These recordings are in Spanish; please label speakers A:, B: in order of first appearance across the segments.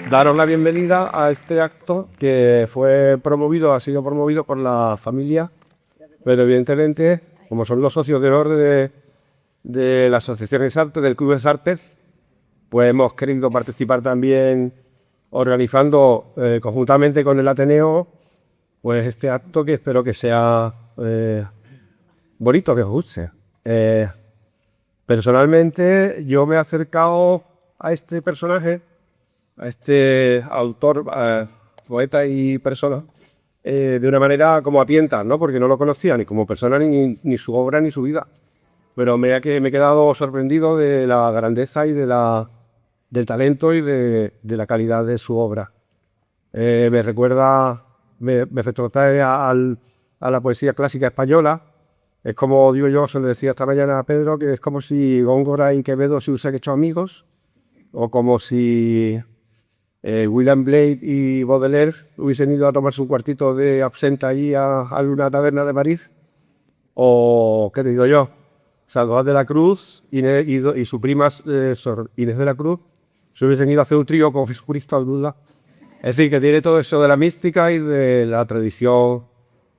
A: Daros la bienvenida a este acto que ha sido promovido por la familia, pero evidentemente, como son los socios de honor de la Asociación Exartes, del Club Exartes, pues hemos querido participar también organizando conjuntamente con el Ateneo pues este acto que espero que sea bonito, que os guste. Personalmente yo me he acercado a este personaje, a este autor, poeta y persona, de una manera como a tientas, ¿no? Porque no lo conocía ni como persona, ni su obra, ni su vida. Pero me he quedado sorprendido de la grandeza y del talento y de la calidad de su obra. Me recuerda, me retrotrae a la poesía clásica española. Es como digo yo, se lo decía esta mañana a Pedro, que es como si Góngora y Quevedo se hubiesen hecho amigos, o como si William Blake y Baudelaire hubiesen ido a tomarse un cuartito de absenta allí a una taberna de París, o, ¿qué te digo yo? Salvador de la Cruz y su prima Inés de la Cruz se hubiesen ido a hacer un trío con Jesucristo al duda. Es decir, que tiene todo eso de la mística y de la tradición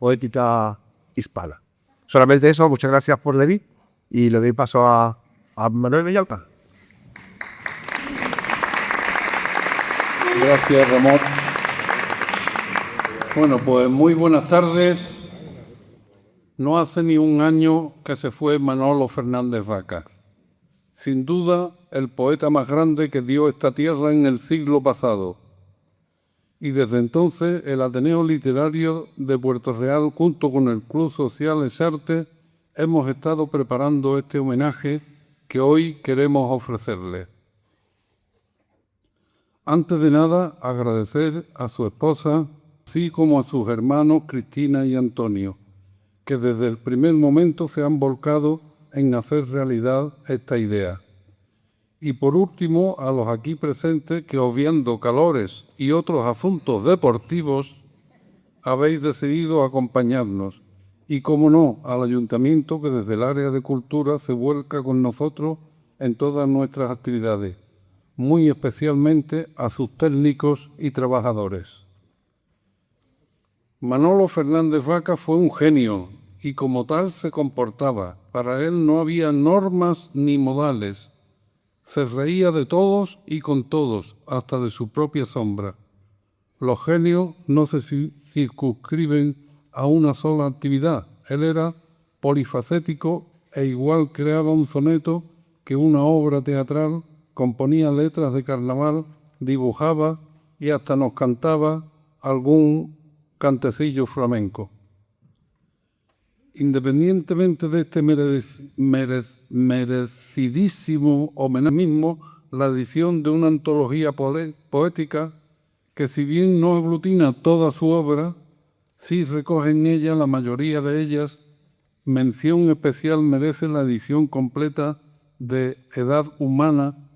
A: poética hispana. Solamente eso, muchas gracias por venir y le doy paso a Manuel Villalta.
B: Gracias, Ramón. Bueno, pues muy buenas tardes. No hace ni un año que se fue Manolo Fernández Vaca. Sin duda, el poeta más grande que dio esta tierra en el siglo pasado. Y desde entonces, el Ateneo Literario de Puerto Real, junto con el Club Social Exartes, hemos estado preparando este homenaje que hoy queremos ofrecerle. Antes de nada, agradecer a su esposa, así como a sus hermanos Cristina y Antonio, que desde el primer momento se han volcado en hacer realidad esta idea. Y por último, a los aquí presentes que, obviando calores y otros asuntos deportivos, habéis decidido acompañarnos. Y, como no, al Ayuntamiento, que desde el área de Cultura se vuelca con nosotros en todas nuestras actividades, muy especialmente a sus técnicos y trabajadores. Manolo Fernández Vaca fue un genio y como tal se comportaba. Para él no había normas ni modales. Se reía de todos y con todos, hasta de su propia sombra. Los genios no se circunscriben a una sola actividad. Él era polifacético e igual creaba un soneto que una obra teatral, componía letras de carnaval, dibujaba y hasta nos cantaba algún cantecillo flamenco. Independientemente de este merecidísimo homenaje mismo, la edición de una antología poética que, si bien no aglutina toda su obra, sí recoge en ella la mayoría de ellas. Mención especial merece la edición completa de Edad Humana,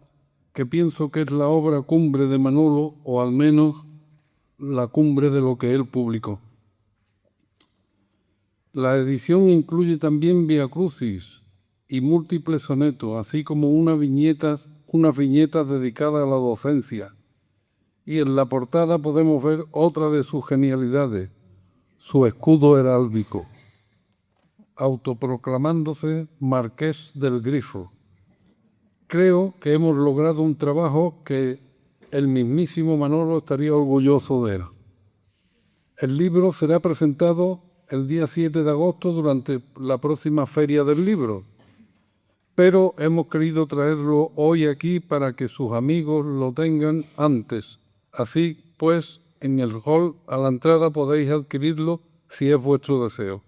B: que pienso que es la obra cumbre de Manolo, o al menos la cumbre de lo que él publicó. La edición incluye también Vía Crucis y múltiples sonetos, así como unas viñetas dedicadas a la docencia. Y en la portada podemos ver otra de sus genialidades, su escudo heráldico, autoproclamándose Marqués del Grifo. Creo que hemos logrado un trabajo que el mismísimo Manolo estaría orgulloso de él. El libro será presentado el día 7 de agosto durante la próxima Feria del Libro, pero hemos querido traerlo hoy aquí para que sus amigos lo tengan antes. Así pues, en el hall a la entrada podéis adquirirlo si es vuestro deseo.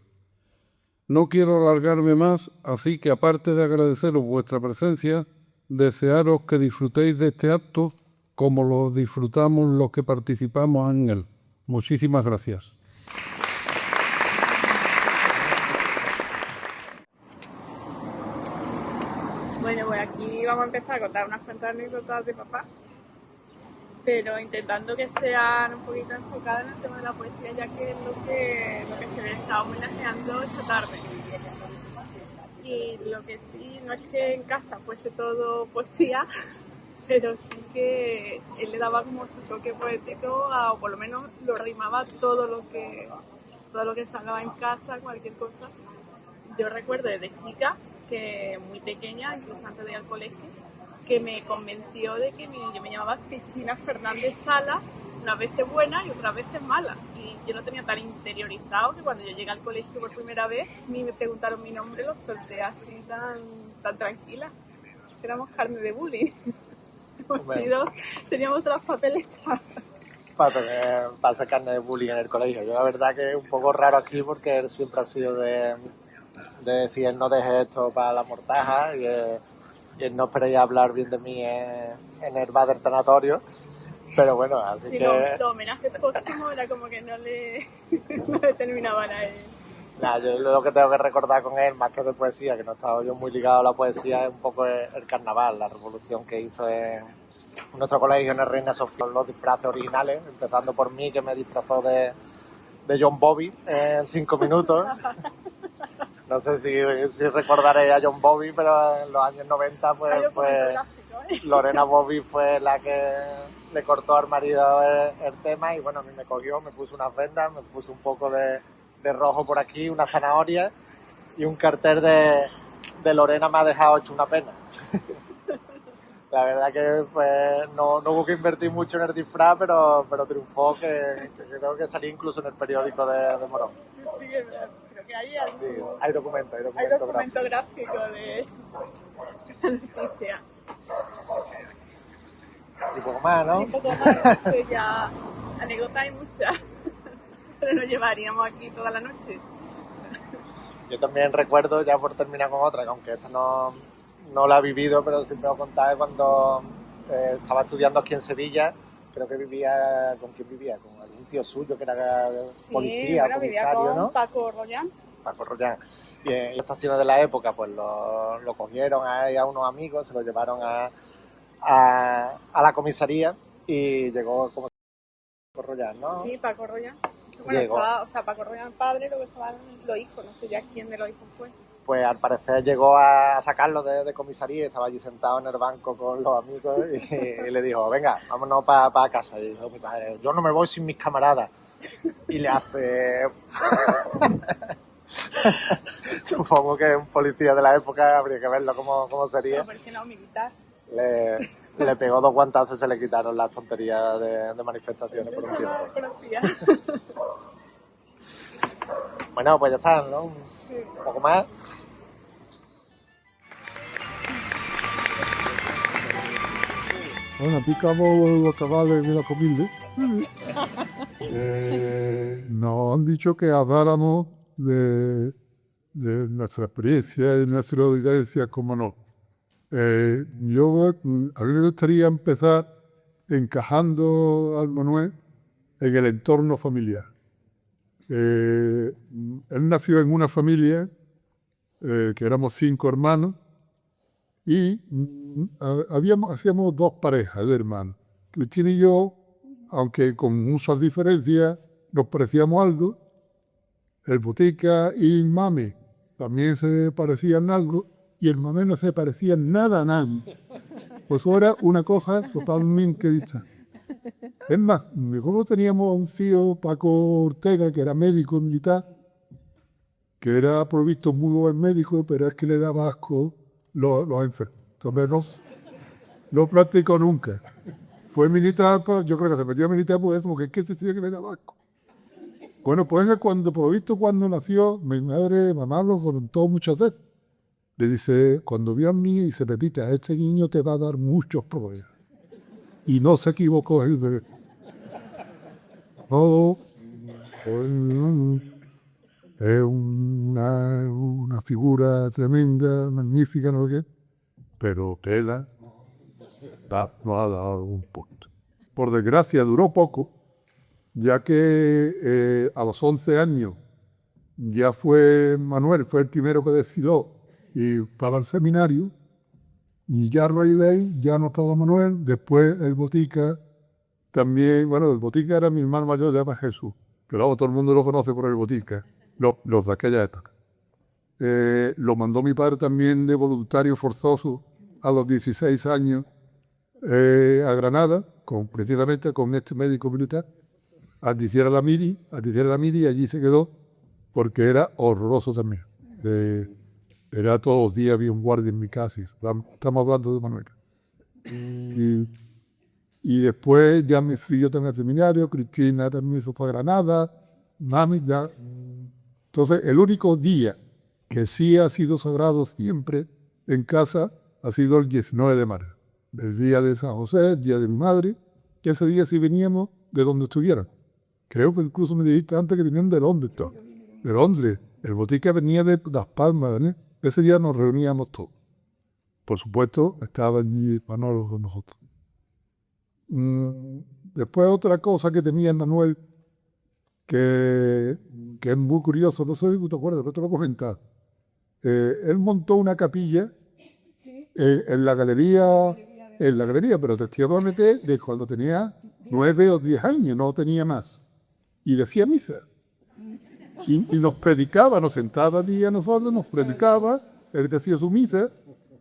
B: No quiero alargarme más, así que aparte de agradeceros vuestra presencia, desearos que disfrutéis de este acto como lo disfrutamos los que participamos en él. Muchísimas gracias.
C: Bueno, pues aquí vamos a empezar a contar unas cuantas anécdotas de papá, pero intentando que sean un poquito enfocadas en el tema de la poesía, ya que es lo que se le está homenajeando esta tarde. Y lo que sí, no es que en casa fuese todo poesía, pero sí que él le daba como su toque poético, o por lo menos lo rimaba todo lo que sacaba en casa, cualquier cosa. Yo recuerdo desde chica, que muy pequeña, incluso antes de ir al colegio, que me convenció de que yo me llamaba Cristina Fernández Sala, unas veces buena y otras veces mala. Y yo lo tenía tan interiorizado que cuando yo llegué al colegio por primera vez, ni me preguntaron mi nombre, lo solté así tan tranquila. Éramos carne de bullying. Teníamos otras papeletas.
D: Para hacer carne de bullying en el colegio. Yo la verdad que es un poco raro aquí porque él siempre ha sido de decir no dejes esto para la mortaja y él no esperéis hablar bien de mí en el bar del tanatorio. Pero bueno, así
C: sí,
D: que...
C: Los homenajes póstumos era como que no le terminaban a él.
D: Nada, yo lo que tengo que recordar con él, más que de poesía, que no estaba yo muy ligado a la poesía, es un poco el carnaval, la revolución que hizo en nuestro colegio en el Reina Sofía, los disfraces originales, empezando por mí, que me disfrazó de John Bobby en 5 minutos. No sé si recordaréis a John Bobby, pero en los años 90 pues Lorena Bobby fue la que le cortó al marido el tema y bueno, a mí me cogió, me puso unas vendas, me puso un poco de rojo por aquí, una zanahoria y un cartel de Lorena me ha dejado hecho una pena. La verdad que pues, no hubo que invertir mucho en el disfraz, pero triunfó, que creo que salí incluso en el periódico de Morón.
C: Sí, es verdad. Creo que
D: hay documento
C: gráfico de la noticia.
D: Y poco más, ¿no?
C: Y poco más, no sé, ya anécdotas hay muchas, pero nos llevaríamos aquí toda la noche.
D: Yo también recuerdo, ya por terminar con otra, que aunque esta no la he vivido, pero siempre os contaré cuando estaba estudiando aquí en Sevilla. Creo que vivía, ¿con quién vivía? Con algún tío suyo que era policía,
C: bueno,
D: comisario,
C: vivía con
D: ¿no?
C: Paco Rollán.
D: Paco Rollán. Y en las estaciones de la época, pues lo cogieron a unos amigos, se lo llevaron a la comisaría y llegó como Paco Rollán, ¿no?
C: Sí, Paco Rollán. Bueno, estaba, Paco Rollán padre, luego estaban los hijos, no sé ya quién de los hijos fue.
D: Pues al parecer llegó a sacarlo de comisaría y estaba allí sentado en el banco con los amigos y le dijo, venga, vámonos para casa. Y dijo mi padre, yo no me voy sin mis camaradas. Y le hace... Supongo que un policía de la época habría que verlo cómo sería.
C: No, pero es que no, militar.
D: Le pegó 2 guantazos y se le quitaron las tonterías de manifestaciones por un tiempo. Bueno, pues ya está, ¿no? Un poco más.
B: Bueno, picamos los cabales de la comida. Nos han dicho que habláramos de nuestra experiencia y nuestra vivencia, como no. A mí me gustaría empezar encajando al Manuel en el entorno familiar. Él nació en una familia que éramos 5 hermanos y hacíamos 2 parejas de hermanos. Cristina y yo, aunque con muchas diferencias, nos parecíamos algo. El Botica y Mami también se parecían algo y el Mamé no se parecía nada a nada. Pues era una cosa totalmente distinta. Es más, nosotros teníamos un tío, Paco Ortega, que era médico militar, que era provisto muy buen médico, pero es que le daba asco los enfermos. Entonces no practicó nunca. Fue militar, yo creo que se metió a militar por eso, porque es que se decía que le daba asco. Bueno, pues cuando nació, mi mamá lo contó muchas veces. Le dice, cuando vio a mí y se repite, a este niño te va a dar muchos problemas. Y no se equivocó el bebé. Es una figura tremenda, magnífica, no sé qué, pero Tela no ha dado un punto. Por desgracia duró poco, ya que a los 11 años ya Manuel fue el primero que decidió ir para el seminario, y ya a raíz de ahí ya no estaba Manuel. Después el Botica también, bueno, el Botica era mi hermano mayor, se llama Jesús, pero todo el mundo lo conoce por el Botica, los de aquella época. Lo mandó mi padre también de voluntario forzoso a los 16 años a Granada, precisamente con este médico militar, a que hiciera la mili, y allí se quedó porque era horroroso también. Era todos los días, había un guardia en mi casa. Estamos hablando de Manuel. Y después ya me fui yo también al seminario, Cristina también se fue a Granada, mami ya. Entonces, el único día que sí ha sido sagrado siempre en casa ha sido el 19 de marzo, el día de San José, el día de mi madre, que ese día sí veníamos de donde estuvieran. Creo que incluso me dijiste antes que venían de Londres. De Londres. El botica venía de Las Palmas, ¿verdad? Ese día nos reuníamos todos. Por supuesto, estaba allí Manolo con nosotros. Después otra cosa que tenía Manuel, que es muy curioso, no sé si te acuerdas, pero te lo he comentado. Él montó una capilla en la galería, pero te estoy hablando de cuando tenía 9 o 10 años, no tenía más. Y decía misa. Y nos predicaba, nos sentaba allí a nosotros, nos predicaba, él decía su misa,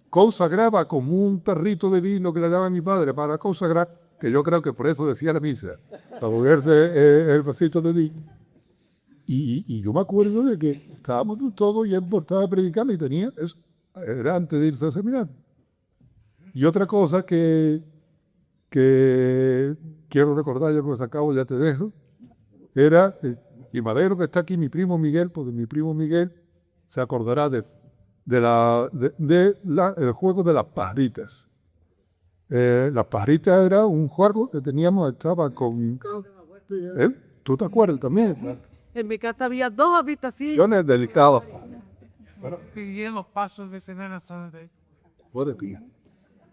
B: consagraba como un tarrito de vino que le daba a mi padre para consagrar, que yo creo que por eso decía la misa, para beber el vasito de vino. Y yo me acuerdo de que estábamos todos y él estaba predicando y tenía eso, era antes de irse al seminario. Y otra cosa que quiero recordar, ya que me acabo, ya te dejo, era, y Madero que está aquí, mi primo Miguel, porque mi primo Miguel se acordará del juego de las pajaritas. Las pajaritas era un juego que teníamos, estaba con... ¿Tú te acuerdas también?
E: En mi casa había 2 habitaciones.
B: Delicadas.
E: Y en los pasos de Semana Santa.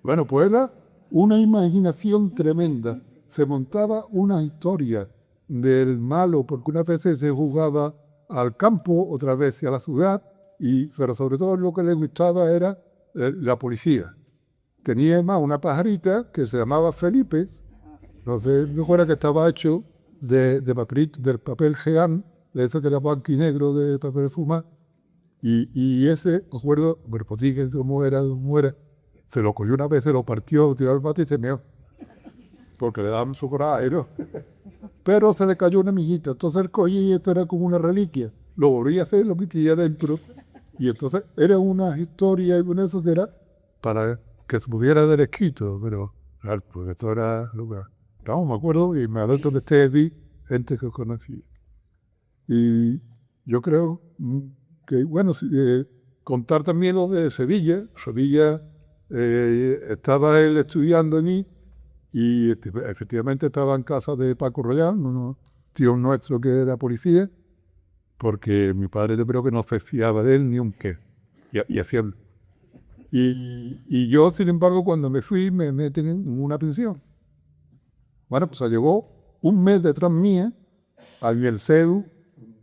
B: Bueno, pues era una imaginación tremenda. Se montaba una historia del malo, porque unas veces se jugaba al campo, otras veces a la ciudad, pero sobre todo lo que le gustaba era la policía. Tenía más una pajarita que se llamaba Felipe, no sé, mejor era que estaba hecho de papelito, del papel geán, de ese que era blanco y negro de papel fumar, y ese, me acuerdo, bueno, pues sí, cómo era, se lo cogió una vez, se lo partió, tiró el bate y se meó, porque le daban su coraje, ¿no? Pero se le cayó una mijita, entonces él cogía y esto era como una reliquia, lo volvía a hacer, lo metía dentro, y entonces era una historia y con eso que era para que se pudiera dar escrito, pero claro, pues esto era lo que... No, me acuerdo, y me adentro que esté allí, gente que conocí. Y yo creo que, bueno, contar también lo de Sevilla. Sevilla, estaba él estudiando allí, y efectivamente estaba en casa de Paco Royal, un tío nuestro que era policía, porque mi padre yo creo que no se fiaba de él ni un qué, y hacía... Y yo, sin embargo, cuando me fui, me meten en una pensión. Bueno, pues llegó un mes detrás mía, al el CEDU,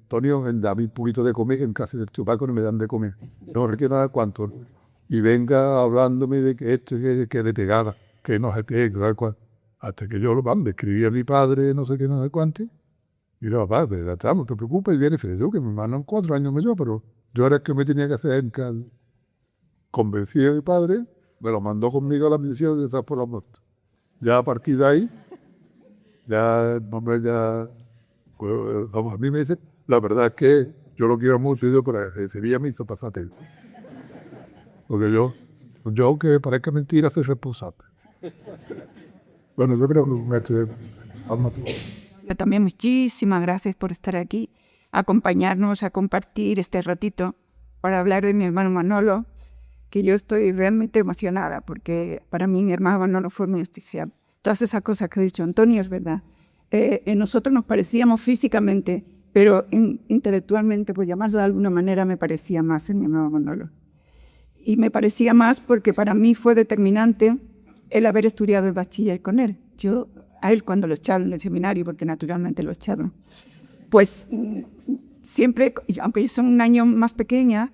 B: Antonio, dame un poquito de comer, en casa del chupaco no me dan de comer. No requiero nada cuánto. Y venga hablándome de que esto, que le pegaba, que no se pega, no sé cuánto. Hasta que yo me escribí a mi padre, no sé qué, no sé cuánto. Y yo, papá, no te preocupes, viene Freddy, que mi hermano 4 años mayor, pero yo era el que me tenía que hacer en casa. Convencí a mi padre, me lo mandó conmigo a la misión de estar por la muerte. Ya a partir de ahí, pues, a mí me dice, la verdad es que yo lo quiero mucho, pero de Sevilla me hizo pasarte. Porque yo que parezca mentira, soy responsable. Bueno, yo creo que
F: Yo también muchísimas gracias por estar aquí, acompañarnos, a compartir este ratito para hablar de mi hermano Manolo, que yo estoy realmente emocionada porque para mí mi hermano Manolo fue muy especial. Todas esas cosas que ha dicho Antonio es verdad. Nosotros nos parecíamos físicamente, pero intelectualmente, por llamarlo de alguna manera, me parecía más en mi hermano Manolo. Y me parecía más porque para mí fue determinante el haber estudiado el bachiller con él. Yo, a él cuando lo echaron en el seminario, porque naturalmente lo echaron, pues siempre, aunque yo soy un año más pequeña,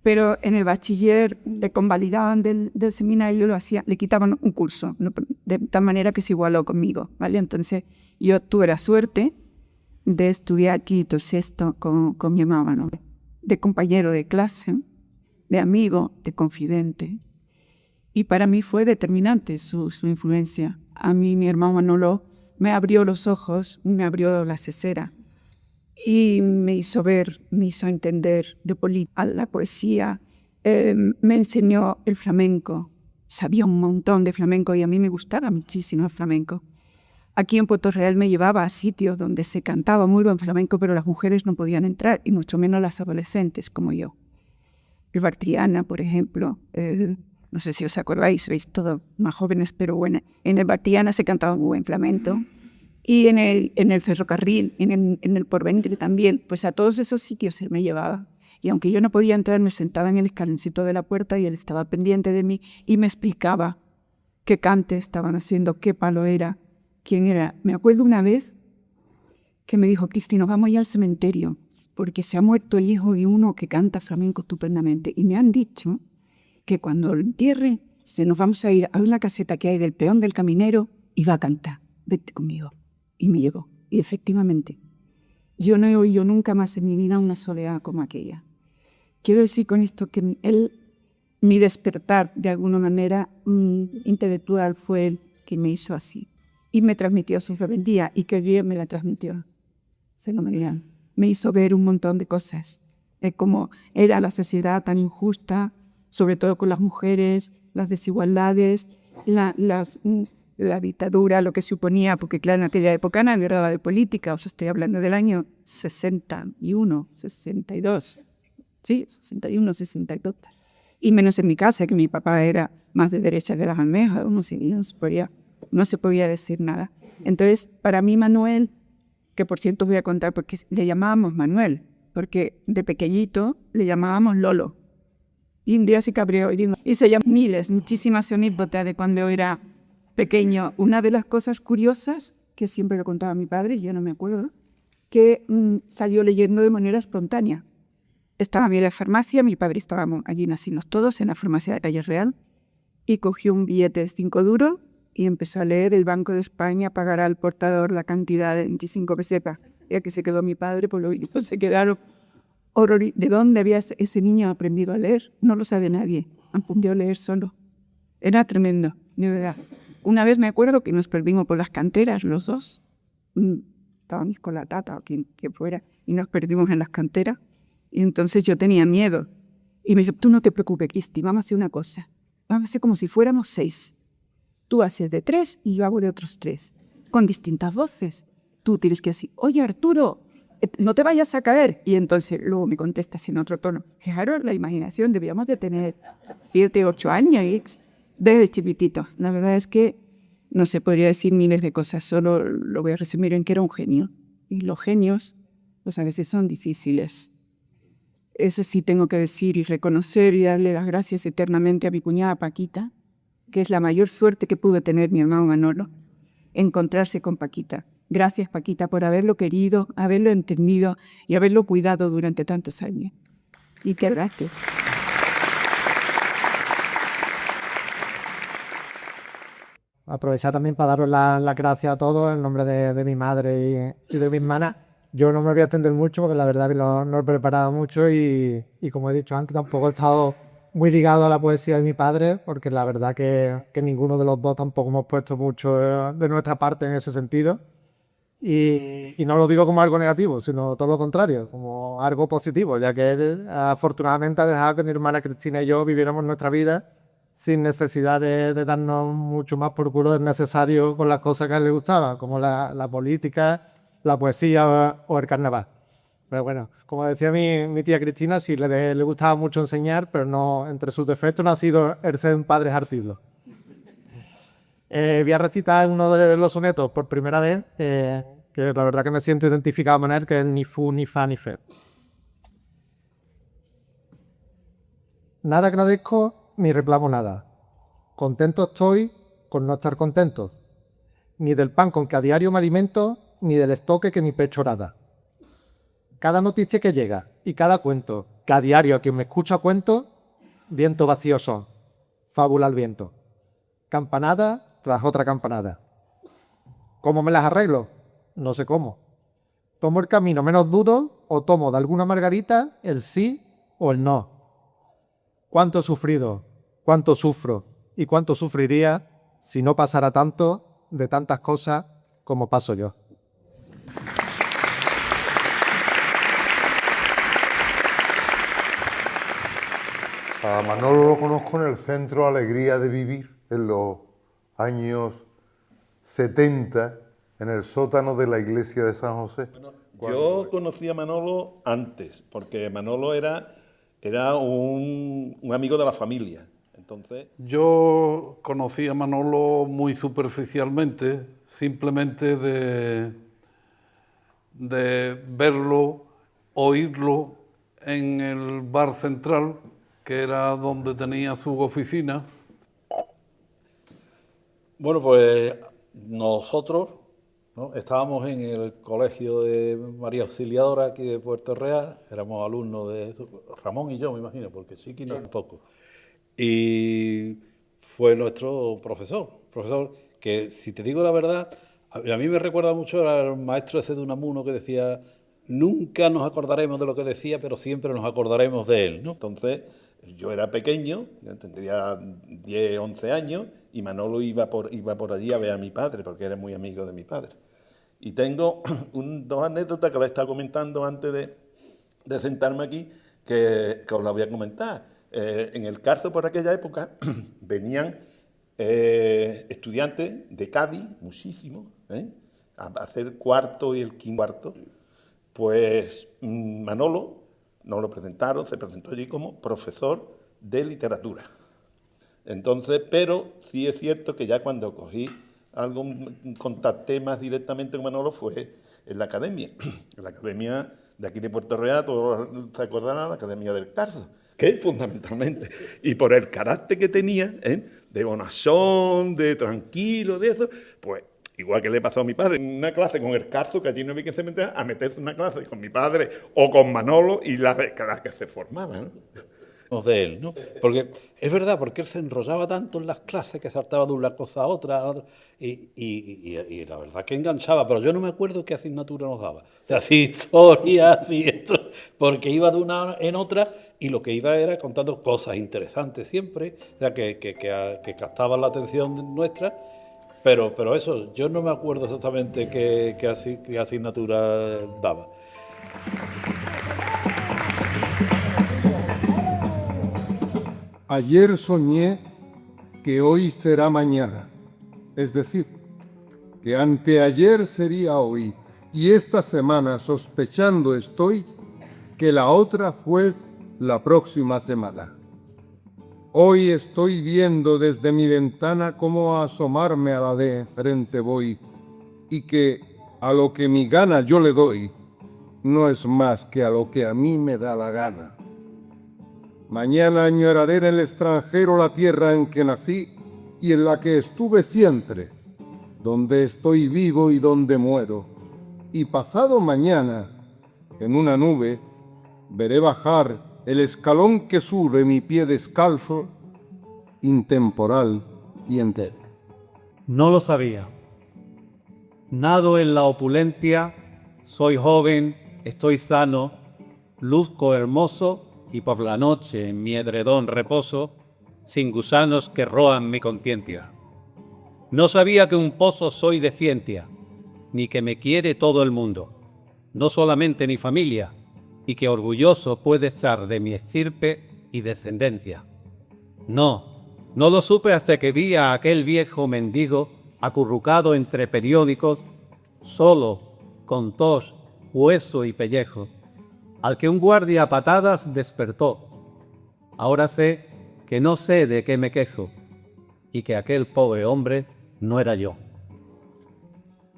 F: pero en el bachiller le convalidaban del seminario, le quitaban un curso, de tal manera que se igualó conmigo, ¿vale? Entonces yo tuve la suerte de estudiar quinto, sexto con mi mamá, ¿no? De compañero de clase, de amigo, de confidente. Y para mí fue determinante su influencia. A mí mi hermano Manolo me abrió los ojos, me abrió la cesera y me hizo ver, me hizo entender de política, la poesía, me enseñó el flamenco. Sabía un montón de flamenco y a mí me gustaba muchísimo el flamenco. Aquí en Puerto Real me llevaba a sitios donde se cantaba muy buen flamenco, pero las mujeres no podían entrar, y mucho menos las adolescentes como yo. El Bartriana, por ejemplo, no sé si os acordáis, veis todos más jóvenes, pero bueno, en el Bartriana se cantaba muy buen flamenco. Y en el ferrocarril, en el Porvenir también, pues a todos esos sitios él me llevaba. Y aunque yo no podía entrar, me sentaba en el escaloncito de la puerta y él estaba pendiente de mí y me explicaba qué cante estaban haciendo, qué palo era, quién era. Me acuerdo una vez que me dijo: Cristi, nos vamos a ir al cementerio porque se ha muerto el hijo de uno que canta flamenco estupendamente. Y me han dicho que cuando lo entierren, nos vamos a ir a una caseta que hay del peón del caminero y va a cantar. Vete conmigo. Y me llevó. Y efectivamente, yo no he oído nunca más en mi vida una soleá como aquella. Quiero decir con esto que mi despertar, de alguna manera, intelectual fue el que me hizo así. Y me transmitió su rebeldía, y que bien me la transmitió. Fenomenal. Me hizo ver un montón de cosas. Cómo era la sociedad tan injusta, sobre todo con las mujeres, las desigualdades, la dictadura, lo que suponía, porque claro, en aquella época nadie hablaba de política, os estoy hablando del año 61, 62, sí, 61, 62. Y menos en mi casa, que mi papá era más de derecha que las almejas, no se podía decir nada. Entonces, para mí Manuel, que por cierto os voy a contar porque le llamábamos Manuel, porque de pequeñito le llamábamos Lolo. Y un día se cabreó y se llamó muchísimas anécdotas de cuando era pequeño. Una de las cosas curiosas, que siempre lo contaba mi padre, yo no me acuerdo, que salió leyendo de manera espontánea. Estaba bien en la farmacia, mi padre estábamos allí nacimos todos, en la farmacia de Calle Real, y cogió un billete de 5 duros y empezó a leer: el Banco de España pagará al portador la cantidad de 25 pesetas. Ya que se quedó mi padre, por lo visto se quedaron horrorizados. ¿De dónde había ese niño aprendido a leer? No lo sabe nadie. Aprendió a leer solo. Era tremendo, de verdad. Una vez me acuerdo que nos perdimos por las canteras, los dos. Estábamos con la tata o quien fuera, y nos perdimos en las canteras. Y entonces yo tenía miedo. Y me dijo: tú no te preocupes, Cristi, vamos a hacer una cosa. Vamos a hacer como si fuéramos 6. Tú haces de 3 y yo hago de otros 3, con distintas voces. Tú tienes que decir: oye, Arturo, no te vayas a caer. Y entonces luego me contestas en otro tono. Fijaros, la imaginación, debíamos de tener 7, 8 años, desde chiquitito. La verdad es que no se podría decir miles de cosas, solo lo voy a resumir en que era un genio. Y los genios, pues a veces son difíciles. Eso sí tengo que decir y reconocer y darle las gracias eternamente a mi cuñada Paquita, que es la mayor suerte que pudo tener mi hermano Manolo, encontrarse con Paquita. Gracias, Paquita, por haberlo querido, haberlo entendido y haberlo cuidado durante tantos años. Y qué gracias.
D: Aprovechar también para daros las gracias a todos en nombre de mi madre y de mi hermana. Yo no me voy a extender mucho porque la verdad que no lo he preparado mucho y como he dicho antes, tampoco he estado muy ligado a la poesía de mi padre, porque la verdad que ninguno de los dos tampoco hemos puesto mucho de nuestra parte en ese sentido. Y no lo digo como algo negativo, sino todo lo contrario, como algo positivo, ya que él afortunadamente ha dejado que mi hermana Cristina y yo viviéramos nuestra vida sin necesidad de darnos mucho más por culo del necesario con las cosas que a él le gustaban, como la política, la poesía o el carnaval. Pero bueno, como decía mi tía Cristina, sí le gustaba mucho enseñar, pero no, entre sus defectos no ha sido el ser un padre artilo. Voy a recitar uno de los sonetos por primera vez, que la verdad que me siento identificado con él, que es Ni fu, ni fa, ni fe. Nada agradezco ni reclamo nada. Contento estoy con no estar contentos. Ni del pan con que a diario me alimento, ni del estoque que mi pecho rada. Cada noticia que llega y cada cuento que a diario a quien me escucha cuento, viento vacío son, fábula al viento. Campanada tras otra campanada. ¿Cómo me las arreglo? No sé cómo. ¿Tomo el camino menos duro o tomo de alguna margarita el sí o el no? ¿Cuánto he sufrido? ¿Cuánto sufro?
G: y cuánto sufriría si no pasara tanto de tantas cosas como paso yo.
H: A Manolo lo conozco en el Centro Alegría de Vivir, en los años 70, en el sótano de la iglesia de San José.
I: Yo conocí a Manolo antes, porque Manolo era un amigo de la familia. Entonces,
B: Yo conocí a Manolo muy superficialmente, simplemente de verlo, oírlo en el bar central, que era donde tenía su oficina.
J: Bueno, pues nosotros, ¿no?, estábamos en el colegio de María Auxiliadora aquí de Puerto Real, éramos alumnos de Ramón y yo, me imagino, porque Chiqui no tampoco. Y fue nuestro profesor que, si te digo la verdad, a mí me recuerda mucho al maestro ese de Unamuno que decía: nunca nos acordaremos de lo que decía, pero siempre nos acordaremos de él, ¿no?
I: entonces yo era pequeño, tendría 10, 11 años, y Manolo iba por allí a ver a mi padre, porque era muy amigo de mi padre. Y tengo dos anécdotas que les he estado comentando antes de sentarme aquí, que os las voy a comentar. En el Carso, por aquella época, venían estudiantes de Cádiz, muchísimos, a hacer cuarto y el quinto cuarto. Pues Manolo nos lo presentaron, se presentó allí como profesor de literatura. Entonces, pero sí es cierto que ya cuando cogí contacté más directamente con Manolo fue en la academia de aquí de Puerto Real, todos se acordarán, la Academia del Carso, que fundamentalmente, y por el carácter que tenía, de bonachón, de tranquilo, de eso, pues igual que le pasó a mi padre, en una clase con el Carso, que allí no había que se metiera a meterse en una clase con mi padre o con Manolo y las que se formaban, ¿no?
J: De él, ¿no? Porque es verdad, porque él se enrollaba tanto en las clases que saltaba de una cosa a otra, y la verdad que enganchaba, pero yo no me acuerdo qué asignatura nos daba. O sea, si historia, si esto, porque iba de una en otra y lo que iba era contando cosas interesantes siempre, o sea, que captaban la atención nuestra, pero eso, yo no me acuerdo exactamente qué asignatura daba.
K: Ayer soñé que hoy será mañana, es decir, que anteayer sería hoy, y esta semana sospechando estoy que la otra fue la próxima semana. Hoy estoy viendo desde mi ventana cómo asomarme a la de frente voy, y que a lo que mi gana yo le doy, no es más que a lo que a mí me da la gana. Mañana añoraré en el extranjero la tierra en que nací y en la que estuve siempre, donde estoy vivo y donde muero. Y pasado mañana, en una nube, veré bajar el escalón que sube mi pie descalzo, intemporal y entero.
L: No lo sabía. Nado en la opulencia, soy joven, estoy sano, luzco hermoso, y por la noche en mi edredón reposo, sin gusanos que roan mi conciencia. No sabía que un pozo soy de ciencia, ni que me quiere todo el mundo, no solamente mi familia, y que orgulloso puede estar de mi estirpe y descendencia. No lo supe hasta que vi a aquel viejo mendigo acurrucado entre periódicos, solo, con tos, hueso y pellejo, al que un guardia a patadas despertó. Ahora sé que no sé de qué me quejo, y que aquel pobre hombre no era yo.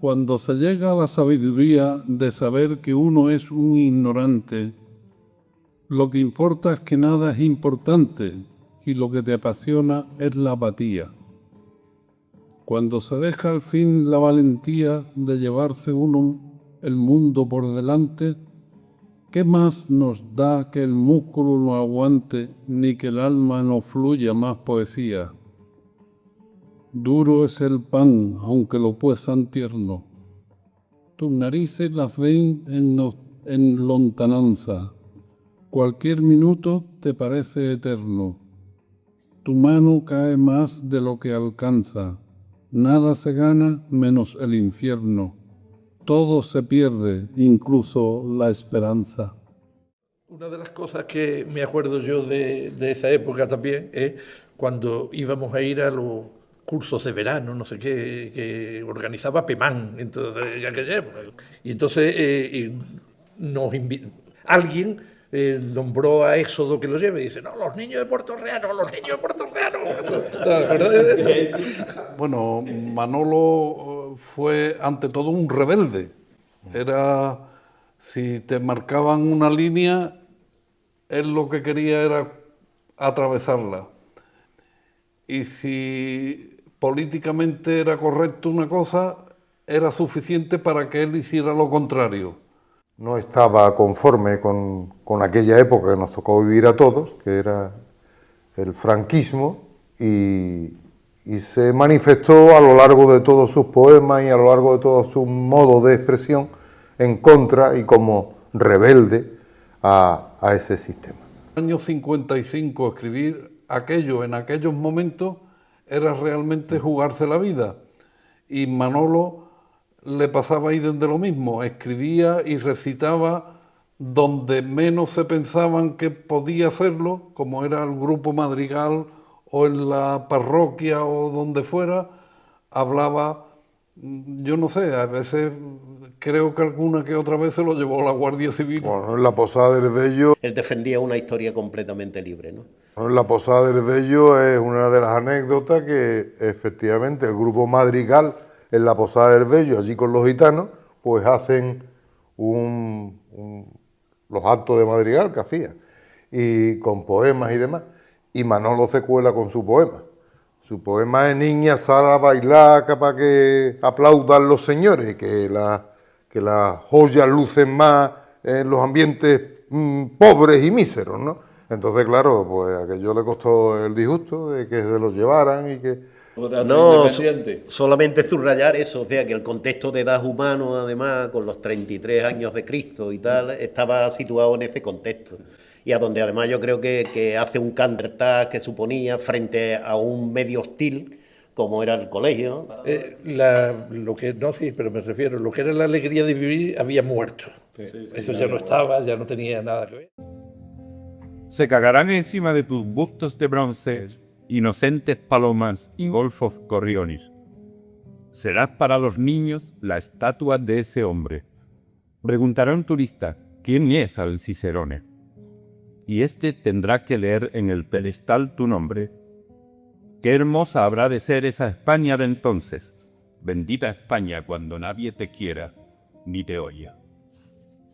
B: Cuando se llega a la sabiduría de saber que uno es un ignorante, lo que importa es que nada es importante y lo que te apasiona es la apatía. Cuando se deja al fin la valentía de llevarse uno el mundo por delante, ¿qué más nos da que el músculo no aguante ni que el alma no fluya más poesía? Duro es el pan, aunque lo puesan tierno. Tus narices las ven en lontananza. Cualquier minuto te parece eterno. Tu mano cae más de lo que alcanza. Nada se gana menos el infierno. Todo se pierde, incluso la esperanza.
M: Una de las cosas que me acuerdo yo de esa época también es cuando íbamos a ir a los cursos de verano, no sé qué, que organizaba PEMAN, entonces, en aquella época. Y entonces alguien nombró a Éxodo que lo lleve y dice, no, los niños de Puerto Real, no, los niños de Puerto Real.
B: Bueno, Manolo fue ante todo un rebelde. Era, si te marcaban una línea, él lo que quería era atravesarla. Y si políticamente era correcto una cosa, era suficiente para que él hiciera lo contrario.
H: No estaba conforme con aquella época que nos tocó vivir a todos, que era el franquismo, y se manifestó a lo largo de todos sus poemas y a lo largo de todos sus modos de expresión en contra y como rebelde a ese sistema.
B: En el año 55 escribir aquello en aquellos momentos era realmente jugarse la vida, y Manolo le pasaba ahí desde lo mismo, escribía y recitaba donde menos se pensaban que podía hacerlo, como era el grupo madrigal o en la parroquia o donde fuera, hablaba, yo no sé, a veces creo que alguna que otra vez se lo llevó la Guardia Civil.
H: Bueno, en la Posada del Bello...
N: Él defendía una historia completamente libre, ¿no?
H: En la Posada del Bello es una de las anécdotas que efectivamente el grupo madrigal en la Posada del Bello, allí con los gitanos, pues hacen los actos de madrigal que hacían, y con poemas y demás, y Manolo se cuela con su poema. Su poema es Niña, sal a bailar para que aplaudan los señores, y que las joyas lucen más en los ambientes pobres y míseros, ¿no? Entonces, claro, pues a aquello le costó el disgusto de que se los llevaran y que...
N: No, solamente subrayar eso, o sea, que el contexto de edad humano, además, con los 33 años de Cristo y tal, estaba situado en ese contexto. Y a donde además yo creo que hace un cantertag que suponía frente a un medio hostil, como era el colegio.
M: Lo que no, sí, pero me refiero, lo que era la alegría de vivir había muerto. Eso ya no estaba, ya no tenía nada que ver.
E: Se cagarán encima de tus bustos de bronce, inocentes palomas y golfos gorriones. Serás para los niños la estatua de ese hombre. Preguntará un turista, ¿quién es al Cicerone? Y éste tendrá que leer en el pedestal tu nombre. Qué hermosa habrá de ser esa España de entonces. Bendita España cuando nadie te quiera ni te oya.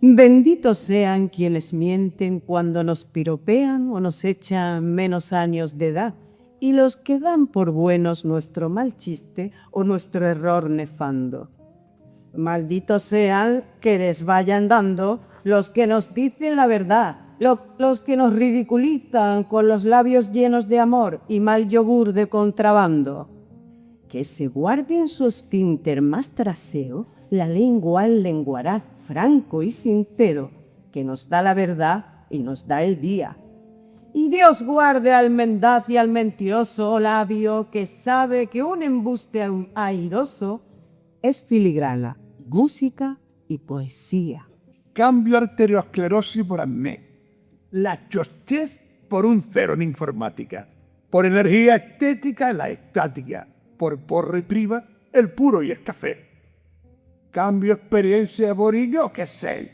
O: Benditos sean quienes mienten cuando nos piropean o nos echan menos años de edad, y los que dan por buenos nuestro mal chiste o nuestro error nefando. Malditos sean que les vayan dando los que nos dicen la verdad, los que nos ridiculizan con los labios llenos de amor y mal yogur de contrabando. Que se guarde en su esfínter más trasero la lengua al lenguaraz franco y sincero, que nos da la verdad y nos da el día. Y Dios guarde al mendaz y al mentiroso labio que sabe que un embuste airoso es filigrana, música y poesía.
P: Cambio arteriosclerosis por acné, la chostez por un cero en informática, por energía estética la estática, por porro y priva el puro y el café. Cambio experiencia por yo que sé,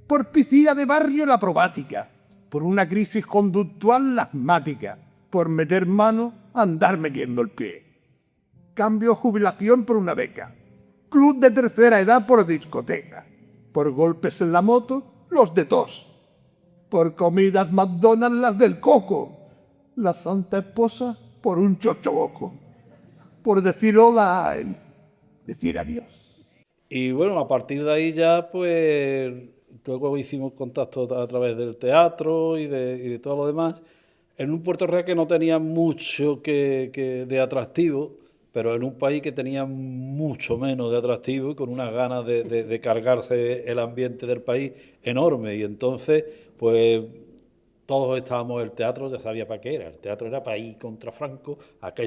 P: por piscina de barrio la probática, por una crisis conductual la asmática, por meter mano a andar metiendo el pie. Cambio jubilación por una beca, club de tercera edad por discoteca, por golpes en la moto los de tos, por comidas McDonald's las del coco, la santa esposa por un chochoboco, por decir hola, decir adiós.
J: Y bueno, a partir de ahí ya, pues, luego hicimos contacto a través del teatro y de todo lo demás, en un Puerto Real que no tenía mucho de atractivo, pero en un país que tenía mucho menos de atractivo y con unas ganas de cargarse el ambiente del país enorme. Y entonces, pues, todos estábamos, el teatro ya sabía para qué era, el teatro era para ir contra Franco,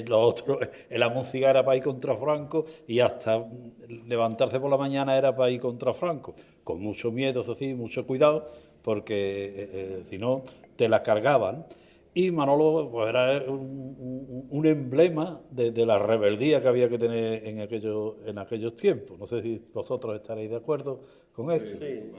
J: lo otro, el amoncigar era para ir contra Franco y hasta levantarse por la mañana era para ir contra Franco, con mucho miedo, eso sí, mucho cuidado, porque si no te la cargaban. Y Manolo pues, era un emblema de la rebeldía que había que tener en aquellos tiempos. No sé si vosotros estaréis de acuerdo con esto.
I: Sí.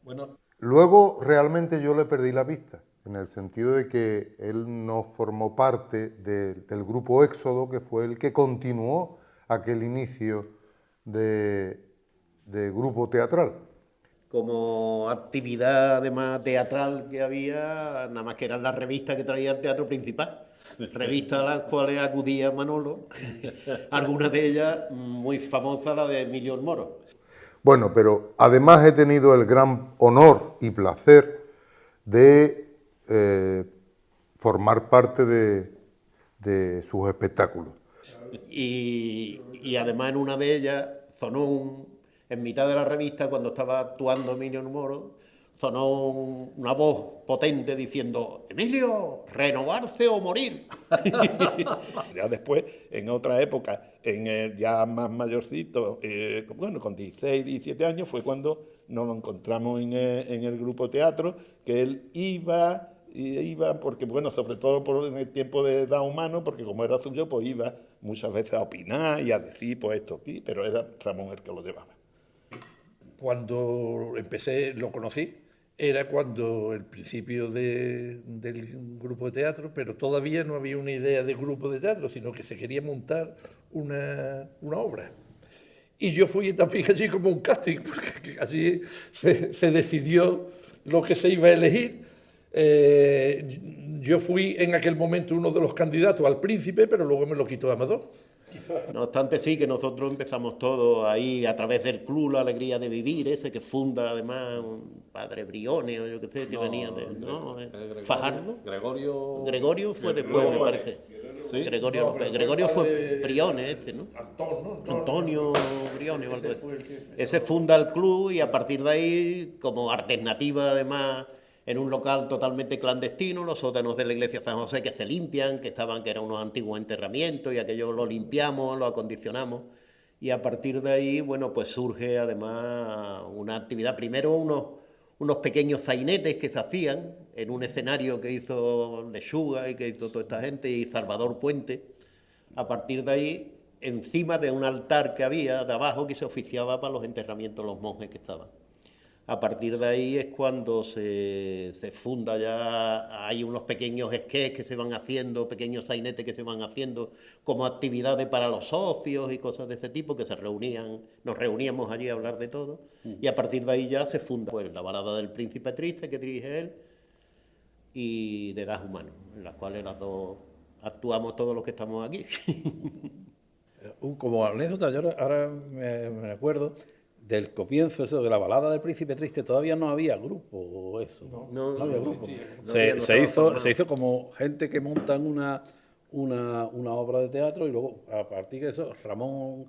I: Bueno.
H: Luego realmente yo le perdí la vista, en el sentido de que él no formó parte del grupo Éxodo, que fue el que continuó aquel inicio de grupo teatral.
N: Como actividad además teatral que había, nada más que eran las revistas que traía el teatro principal, revistas a las cuales acudía Manolo, algunas de ellas muy famosas, la de Emilio el Moro.
H: Bueno, pero además he tenido el gran honor y placer de formar parte de sus espectáculos.
N: Y además en una de ellas sonó en mitad de la revista, cuando estaba actuando Emilio Moro, sonó una voz potente diciendo: Emilio, renovarse o morir.
I: Ya después, en otra época, ya más mayorcito, bueno, con 16, 17 años, fue cuando nos lo encontramos en el grupo teatro, que él iba, porque bueno, sobre todo en el tiempo de edad humano, porque como era suyo, pues iba muchas veces a opinar y a decir, pues esto aquí, pero era Ramón el que lo llevaba.
M: Cuando empecé, lo conocí, era cuando el principio del grupo de teatro, pero todavía no había una idea de grupo de teatro, sino que se quería montar una obra. Y yo fui también allí como un casting, porque allí se decidió lo que se iba a elegir. Yo fui en aquel momento uno de los candidatos al Príncipe, pero luego me lo quitó Amador.
N: No obstante, sí, que nosotros empezamos todo ahí a través del club La Alegría de Vivir, ese que funda además un padre Brione, o yo qué sé, que venía de Fajardo. Gregorio fue después, me parece. ¿Sí? Gregorio fue Brione, ¿no? Antonio Brione o algo así. Ese funda el club y a partir de ahí, como alternativa además, en un local totalmente clandestino, los sótanos de la iglesia de San José que se limpian, que eran unos antiguos enterramientos y aquello lo limpiamos, lo acondicionamos y a partir de ahí, bueno, pues surge además una actividad, primero unos pequeños sainetes que se hacían en un escenario que hizo Lechuga y que hizo toda esta gente y Salvador Puente. A partir de ahí, encima de un altar que había de abajo que se oficiaba para los enterramientos de los monjes que estaban. A partir de ahí es cuando se funda ya, hay unos pequeños sketches que se van haciendo, pequeños sainetes que se van haciendo como actividades para los socios y cosas de ese tipo que nos reuníamos allí a hablar de todo y a partir de ahí ya se funda pues, la balada del Príncipe Triste que dirige él y de Das Humanos, en las cuales las dos actuamos todos los que estamos aquí.
J: Como anécdota, yo ahora me acuerdo del comienzo eso de la balada del Príncipe Triste, todavía no había grupo eso. No había grupo. Se hizo como gente que montan una obra de teatro y luego a partir de eso Ramón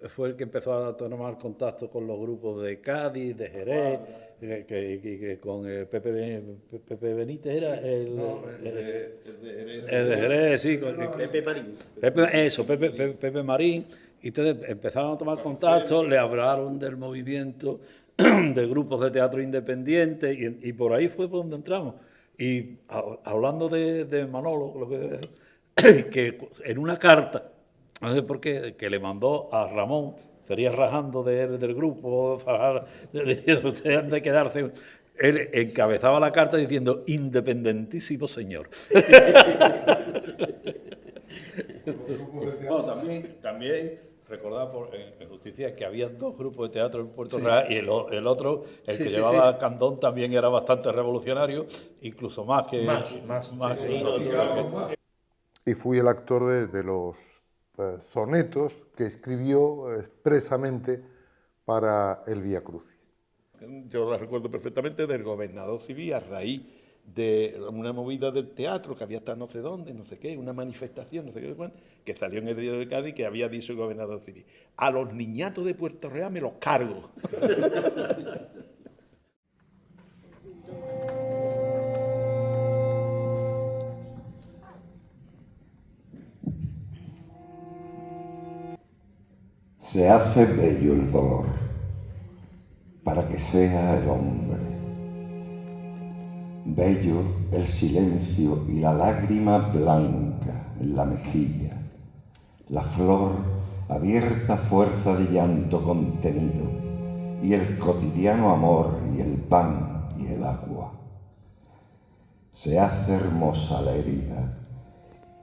J: fue el que empezó a tomar contacto con los grupos de Cádiz, de Jerez, que con el Pepe Benítez era el de Jerez, sí.
N: Pepe Marín.
J: Pepe Marín. Y entonces empezaron a tomar contacto, le hablaron del movimiento de grupos de teatro independiente y por ahí fue por donde entramos. Y hablando de Manolo, que en una carta, no sé por qué, que le mandó a Ramón, sería rajando del grupo, diciendo usted han de quedarse. Él encabezaba la carta diciendo independentísimo señor. No, también recordar en justicia que había dos grupos de teatro en Puerto Real y el otro, el que llevaba Candón, también era bastante revolucionario, incluso más que nosotros.
H: Y fui el actor de los sonetos que escribió expresamente para el Vía Crucis.
I: Yo la recuerdo perfectamente del gobernador civil a raíz de una movida del teatro que había estado no sé dónde, no sé qué, una manifestación, no sé qué, que salió en el diario de Cádiz que había dicho el gobernador civil: a los niñatos de Puerto Real me los cargo.
Q: Se hace bello el dolor para que sea el hombre. Bello el silencio y la lágrima blanca en la mejilla, la flor abierta fuerza de llanto contenido y el cotidiano amor y el pan y el agua. Se hace hermosa la herida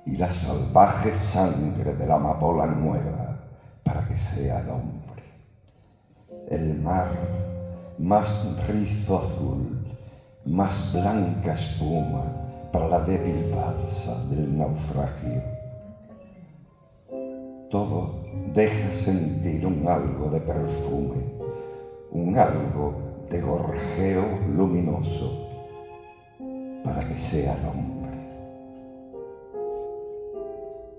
Q: y la salvaje sangre de la amapola nueva para que sea el hombre. El mar, más rizo azul, más blanca espuma para la débil balsa del naufragio. Todo deja sentir un algo de perfume, un algo de gorjeo luminoso para que sea el hombre.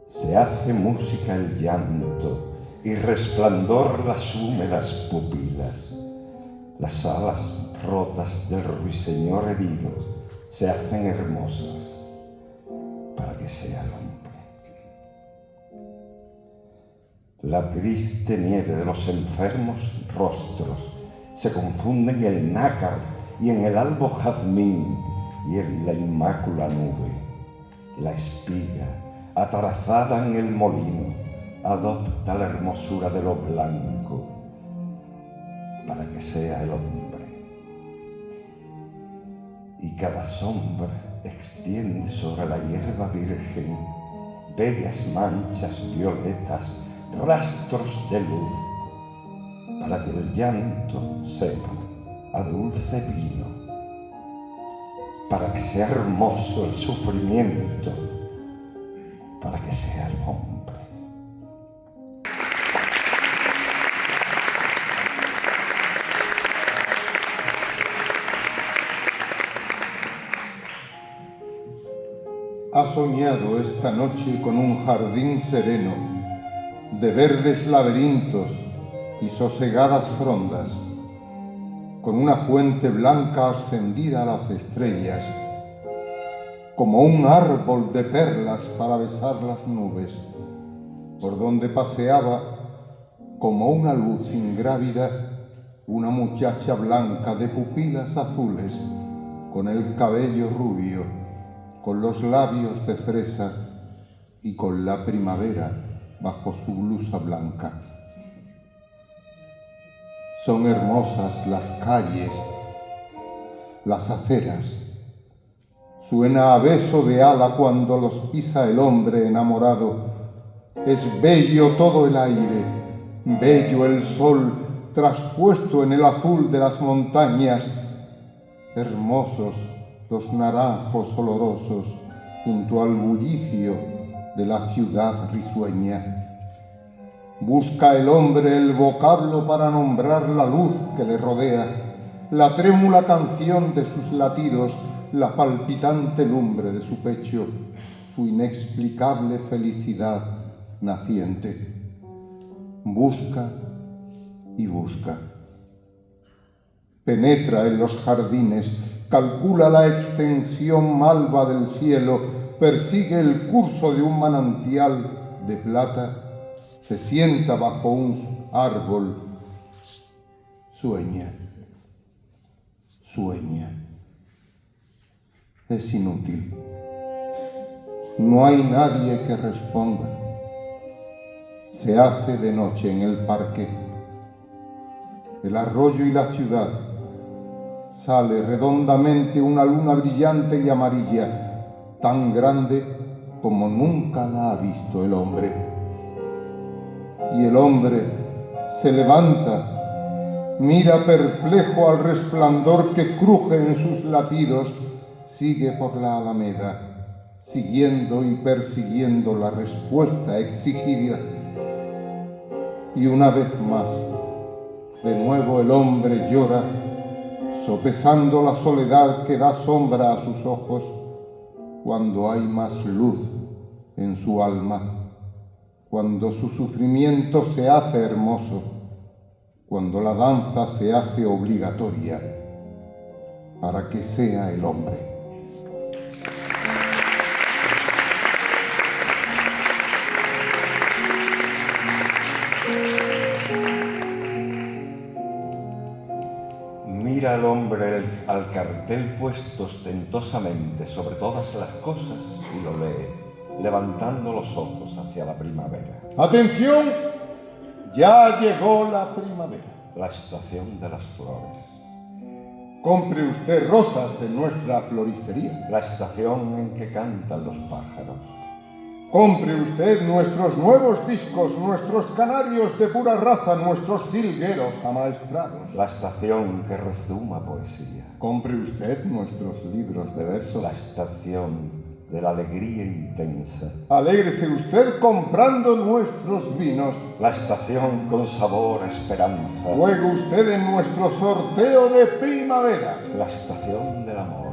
Q: Se hace música el llanto y resplandor las húmedas pupilas. Las alas rotas del ruiseñor herido se hacen hermosas para que sea el hombre. La triste nieve de los enfermos rostros se confunde en el nácar y en el albo jazmín y en la inmácula nube. La espiga, atrazada en el molino, adopta la hermosura de lo blanco para que sea el hombre. Y cada sombra extiende sobre la hierba virgen bellas manchas violetas, rastros de luz, para que el llanto sepa a dulce vino, para que sea hermoso el sufrimiento, para que sea el hombre.
K: Ha soñado esta noche con un jardín sereno, de verdes laberintos y sosegadas frondas, con una fuente blanca ascendida a las estrellas, como un árbol de perlas para besar las nubes, por donde paseaba como una luz ingrávida una muchacha blanca de pupilas azules, con el cabello rubio, con los labios de fresa y con la primavera bajo su blusa blanca. Son hermosas las calles, las aceras. Suena a beso de ala cuando los pisa el hombre enamorado. Es bello todo el aire, bello el sol traspuesto en el azul de las montañas. Hermosos los naranjos olorosos junto al bullicio de la ciudad risueña. Busca el hombre el vocablo para nombrar la luz que le rodea, la trémula canción de sus latidos, la palpitante lumbre de su pecho, su inexplicable felicidad naciente. Busca y busca. Penetra en los jardines, calcula la extensión malva del cielo, persigue el curso de un manantial de plata, se sienta bajo un árbol, sueña, sueña. Es inútil. No hay nadie que responda. Se hace de noche en el parque. El arroyo y la ciudad. Sale redondamente una luna brillante y amarilla, tan grande como nunca la ha visto el hombre. Y el hombre se levanta, mira perplejo al resplandor que cruje en sus latidos, sigue por la alameda, siguiendo y persiguiendo la respuesta exigida. Y una vez más, de nuevo el hombre llora, sopesando la soledad que da sombra a sus ojos, cuando hay más luz en su alma, cuando su sufrimiento se hace hermoso, cuando la danza se hace obligatoria para que sea el hombre.
Q: el hombre al cartel puesto ostentosamente sobre todas las cosas y lo lee, levantando los ojos hacia la primavera.
K: ¡Atención! Ya llegó la primavera.
Q: La estación de las flores.
K: Compre usted rosas en nuestra floristería.
Q: La estación en que cantan los pájaros.
K: Compre usted nuestros nuevos discos, nuestros canarios de pura raza, nuestros jilgueros amaestrados.
Q: La estación que rezuma poesía.
K: Compre usted nuestros libros de verso.
Q: La estación de la alegría intensa.
K: Alégrese usted comprando nuestros vinos.
Q: La estación con sabor a esperanza.
K: Juegue usted en nuestro sorteo de primavera.
Q: La estación del amor.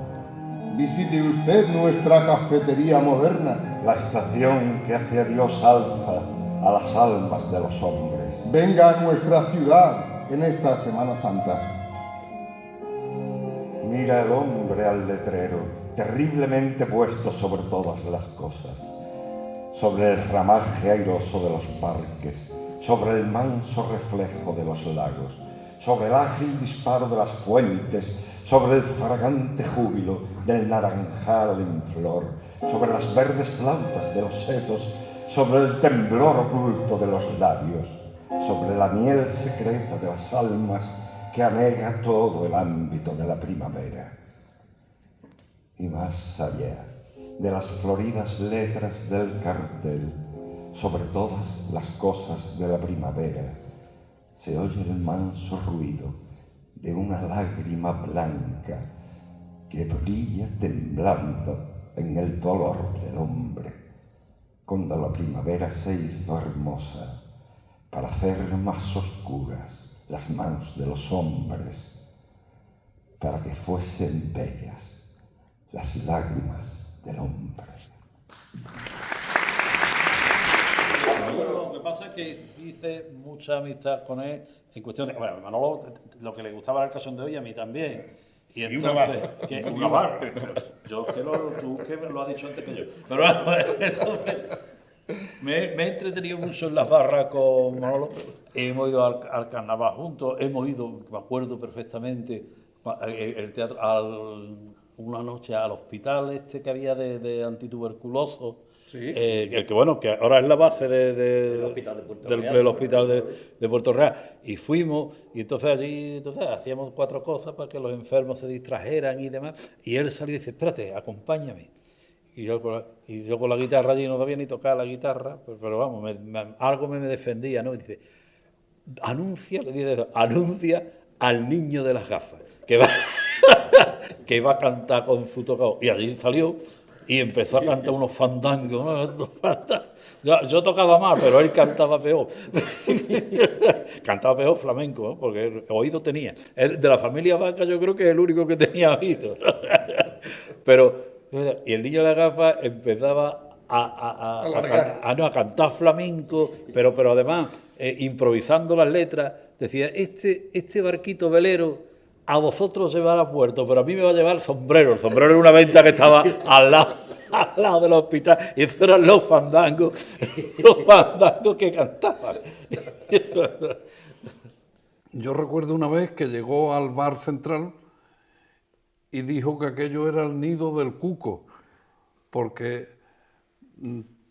K: Visite usted nuestra cafetería moderna.
Q: La estación que hacia Dios alza a las almas de los hombres.
K: Venga a nuestra ciudad en esta Semana Santa.
Q: Mira el hombre al letrero, terriblemente puesto sobre todas las cosas, sobre el ramaje airoso de los parques, sobre el manso reflejo de los lagos, sobre el ágil disparo de las fuentes, sobre el fragante júbilo del naranjal en flor, sobre las verdes flautas de los setos, sobre el temblor oculto de los labios, sobre la miel secreta de las almas que anega todo el ámbito de la primavera. Y más allá de las floridas letras del cartel, sobre todas las cosas de la primavera, se oye el manso ruido de una lágrima blanca que brilla temblando en el dolor del hombre, cuando la primavera se hizo hermosa para hacer más oscuras las manos de los hombres, para que fuesen bellas las lágrimas del hombre.
J: Lo que pasa es que hice mucha amistad con él en cuestión de... Bueno, a Manolo lo que le gustaba era el cachondeo y a mí también. Y entonces... Una barra. Yo que tú que lo has dicho antes que yo. Pero entonces... Me he entretenido mucho en las barras con Manolo. Hemos ido al carnaval juntos, hemos ido, me acuerdo perfectamente, el teatro, una noche al hospital este que había de antituberculoso. Sí. El que bueno, que ahora es la base del hospital de Puerto Real. Y fuimos, y entonces allí hacíamos 4 cosas para que los enfermos se distrajeran y demás. Y él salió y dice, espérate, acompáñame. Y yo con la guitarra allí no sabía ni tocar la guitarra, pero vamos, algo me defendía, ¿no? Y dice, anuncia al niño de las gafas, que va a cantar con su tocado. Y allí salió y empezó a cantar unos fandangos, ¿no? Yo tocaba más, pero él cantaba peor. Cantaba peor flamenco, ¿no? Porque el oído tenía. De la familia Vaca yo creo que es el único que tenía oído. Y el niño de la gafa empezaba a cantar flamenco, pero además improvisando las letras, decía, este barquito velero a vosotros llevará a puerto, pero a mí me va a llevar el sombrero. El sombrero era una venta que estaba al lado del hospital, y esos eran los fandangos que cantaban.
B: Yo recuerdo una vez que llegó al bar central y dijo que aquello era el nido del cuco, porque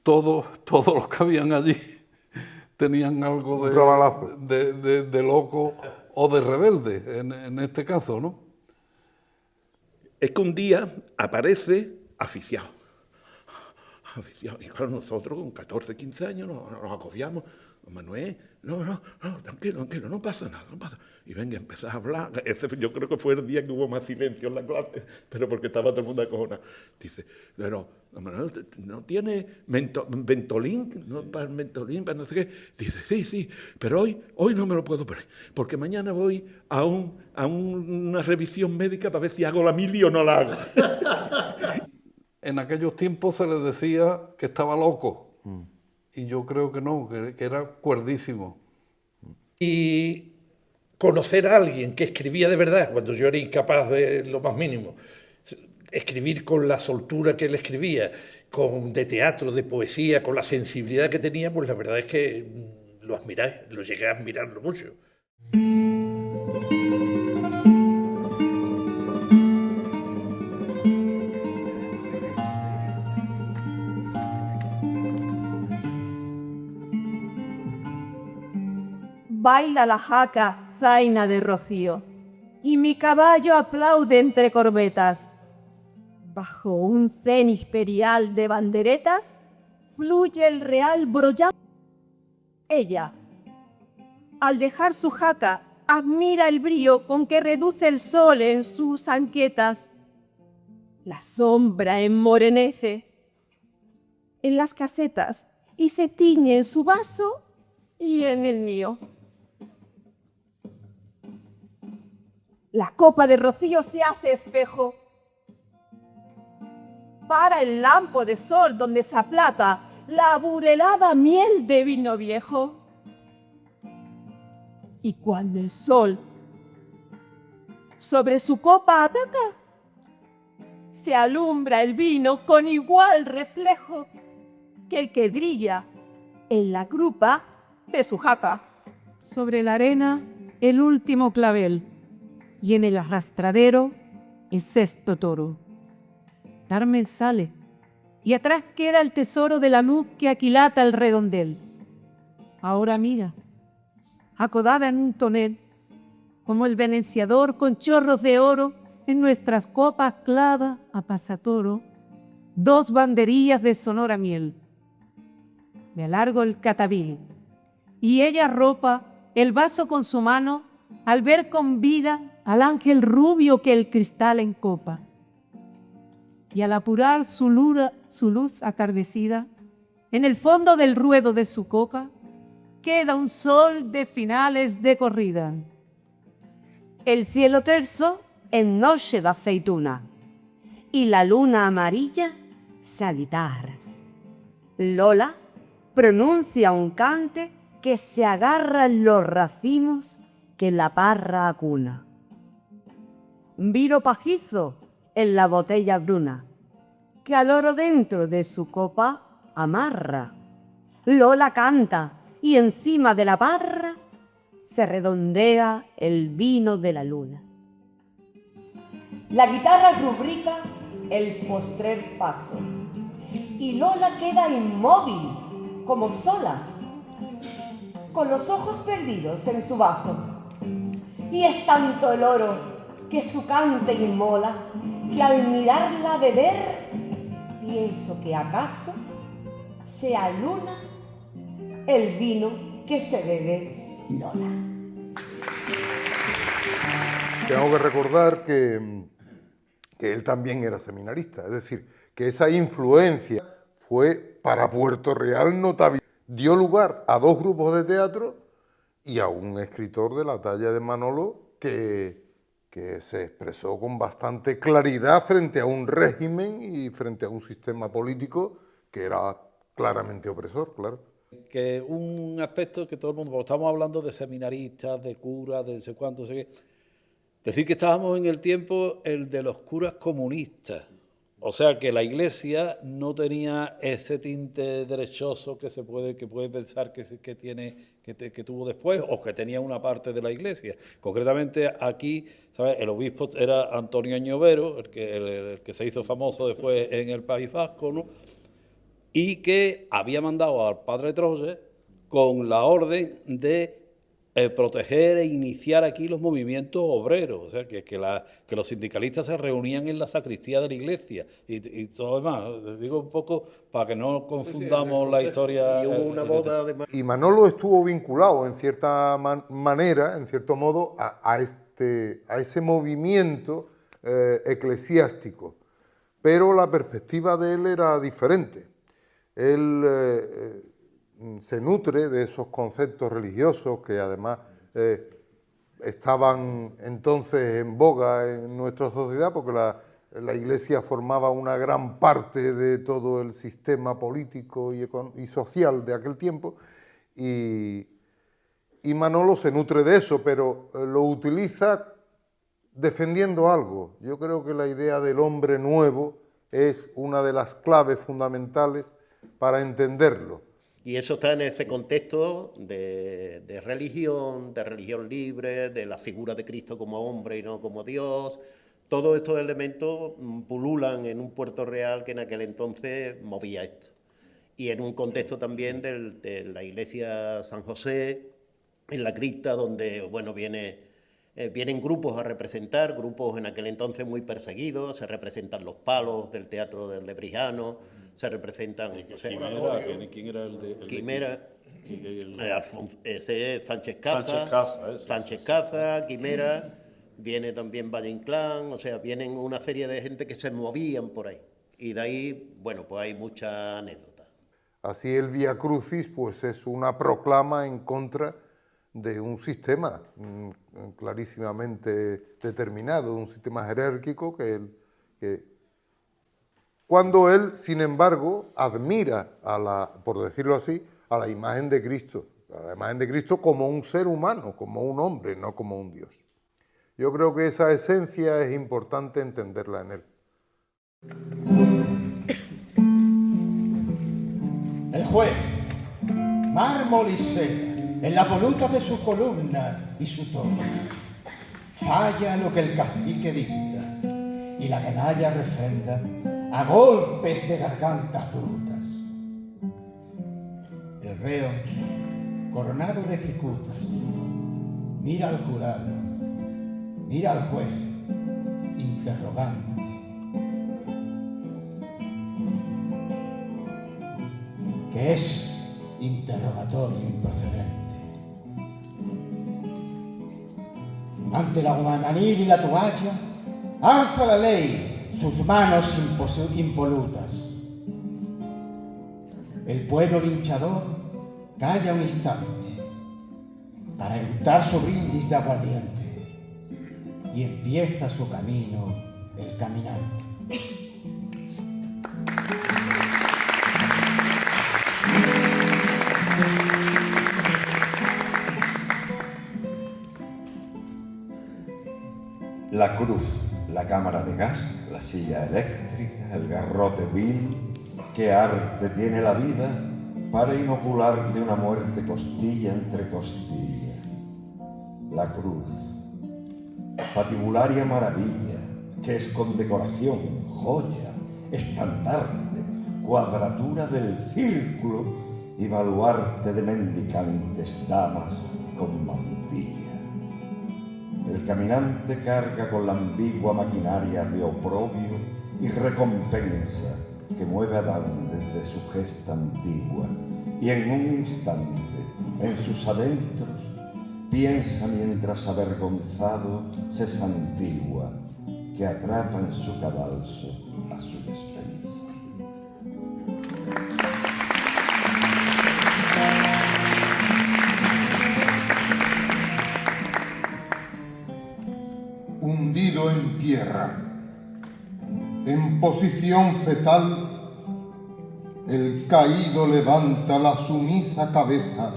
B: todos los que habían allí tenían algo de loco o de rebelde, en este caso, ¿no?
I: Es que un día aparece aficiado. Y claro, nosotros con 14, 15 años nos agobiamos. Manuel, no, tranquilo, no pasa nada, no pasa. Y venga, empezó a hablar. Yo creo que fue el día que hubo más silencio en la clase, pero porque estaba todo el mundo acojonado. Dice, pero Manuel, ¿no tiene Ventolin? ¿No para el Ventolin? Para no sé qué. Dice, sí, pero hoy no me lo puedo poner, porque mañana voy a una revisión médica para ver si hago la mili o no la hago.
B: En aquellos tiempos se le decía que estaba loco. Y yo creo que no, que era cuerdísimo.
M: Y conocer a alguien que escribía de verdad, cuando yo era incapaz de lo más mínimo, escribir con la soltura que él escribía, de teatro, de poesía, con la sensibilidad que tenía, pues la verdad es que lo llegué a admirarlo mucho.
O: baila la jaca, zaina de rocío, y mi caballo aplaude entre corbetas. Bajo un cenit imperial de banderetas, fluye el real brollán. Ella, al dejar su jaca, admira el brío con que reduce el sol en sus anquetas. La sombra enmorenece en las casetas y se tiñe en su vaso y en el mío. La copa de rocío se hace espejo. Para el lampo de sol donde se aplata la aburelada miel de vino viejo. Y cuando el sol sobre su copa ataca, se alumbra el vino con igual reflejo que el que brilla en la grupa de su jaca.
R: Sobre la arena, el último clavel, y en el arrastradero, el sexto toro. Carmen sale, y atrás queda el tesoro de la luz que aquilata el redondel. Ahora mira, acodada en un tonel, como el venenciador con chorros de oro, en nuestras copas clava a pasatoro, dos banderillas de sonora miel. Me alargo el catabil, y ella ropa el vaso con su mano al ver con vida al ángel rubio que el cristal encopa. Y al apurar su luz atardecida, en el fondo del ruedo de su coca, queda un sol de finales de corrida.
O: El cielo terso en noche de aceituna y la luna amarilla sagitar. Lola pronuncia un cante que se agarra en los racimos que la parra acuna. Viro pajizo en la botella bruna que al oro dentro de su copa amarra. Lola canta y encima de la barra se redondea el vino de la luna. La guitarra rubrica el postrer paso y Lola queda inmóvil, como sola, con los ojos perdidos en su vaso. Y es tanto el oro que su cante inmola, que al mirarla beber, pienso que acaso sea luna el vino que se bebe Lola.
H: Tengo que recordar que él también era seminarista, es decir, que esa influencia fue para Puerto Real notable. Dio lugar a dos grupos de teatro y a un escritor de la talla de Manolo que se expresó con bastante claridad frente a un régimen y frente a un sistema político que era claramente opresor, claro.
J: Que un aspecto que todo el mundo, porque estamos hablando de seminaristas, de curas, de no sé cuánto, no sé qué. Decir que estábamos en el tiempo el de los curas comunistas. O sea que la Iglesia no tenía ese tinte derechoso que puede pensar que tuvo después, o que tenía una parte de la Iglesia. Concretamente aquí, ¿sabes? El obispo era Antonio Añovero, el que se hizo famoso después en el País Vasco, ¿no? Y que había mandado al padre Troje con la orden de proteger e iniciar aquí los movimientos obreros, o sea, que los sindicalistas se reunían en la sacristía de la iglesia y todo demás. Digo un poco para que no confundamos la historia.
N: Y hubo una boda de...
H: Y Manolo estuvo vinculado en cierta manera, en cierto modo, a ese movimiento eclesiástico, pero la perspectiva de él era diferente. Él se nutre de esos conceptos religiosos que además estaban entonces en boga en nuestra sociedad, porque la Iglesia formaba una gran parte de todo el sistema político y social de aquel tiempo, y Manolo se nutre de eso, pero lo utiliza defendiendo algo. Yo creo que la idea del hombre nuevo es una de las claves fundamentales para entenderlo.
N: Y eso está en ese contexto de religión libre, de la figura de Cristo como hombre y no como Dios. Todos estos elementos pululan en un Puerto Real que en aquel entonces movía esto. Y en un contexto también de la iglesia San José, en la cripta, donde bueno, vienen grupos a representar, grupos en aquel entonces muy perseguidos, se representan los palos del teatro del Lebrijano, se representan...
J: ¿Quién era el de...?
N: Quimera, ese es Sánchez Caza, Quimera, viene también Valle Inclán, o sea, vienen una serie de gente que se movían por ahí. Y de ahí, bueno, pues hay mucha anécdota.
H: Así el Vía Crucis, pues es una proclama en contra de un sistema clarísimamente determinado, un sistema jerárquico cuando él, sin embargo, admira por decirlo así, a la imagen de Cristo, como un ser humano, como un hombre, no como un Dios. Yo creo que esa esencia es importante entenderla en él.
S: El juez, mármol y seda, en la voluta de su columna y su tono, falla lo que el cacique dicta, y la canalla refrenda a golpes de gargantas brutas. El reo, coronado de cicutas, mira al jurado, mira al juez, interrogante. Que es interrogatorio improcedente. Ante la guananil y la toalla, alza la ley sus manos impolutas. El pueblo linchador calla un instante para eructar su brindis de aguardiente y empieza su camino el caminante.
Q: La cruz, la cámara de gas, la silla eléctrica, el garrote vil, qué arte tiene la vida para inocularte una muerte costilla entre costilla. La cruz, patibularia maravilla, que es condecoración, joya, estandarte, cuadratura del círculo y baluarte de mendicantes damas con mantilla. El caminante carga con la ambigua maquinaria de oprobio y recompensa que mueve a Adán desde su gesta antigua, y en un instante, en sus adentros, piensa mientras avergonzado se santigua, que atrapa en su cabalso a su despensa.
K: Hundido en tierra, en posición fetal, el caído levanta la sumisa cabeza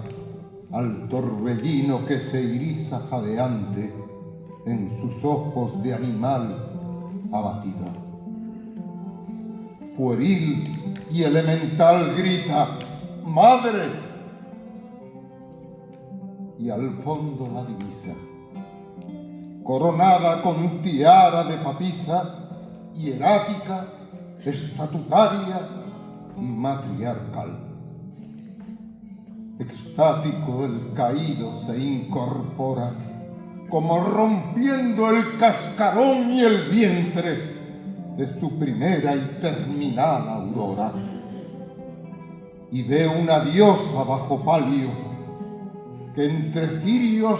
K: al torbellino que se eriza jadeante en sus ojos de animal abatido. Pueril y elemental grita, ¡Madre! Y al fondo la divisa, coronada con tiara de papisa, hierática, estatutaria y matriarcal. Extático el caído se incorpora, como rompiendo el cascarón y el vientre de su primera y terminal aurora. Y ve una diosa bajo palio, que entre cirios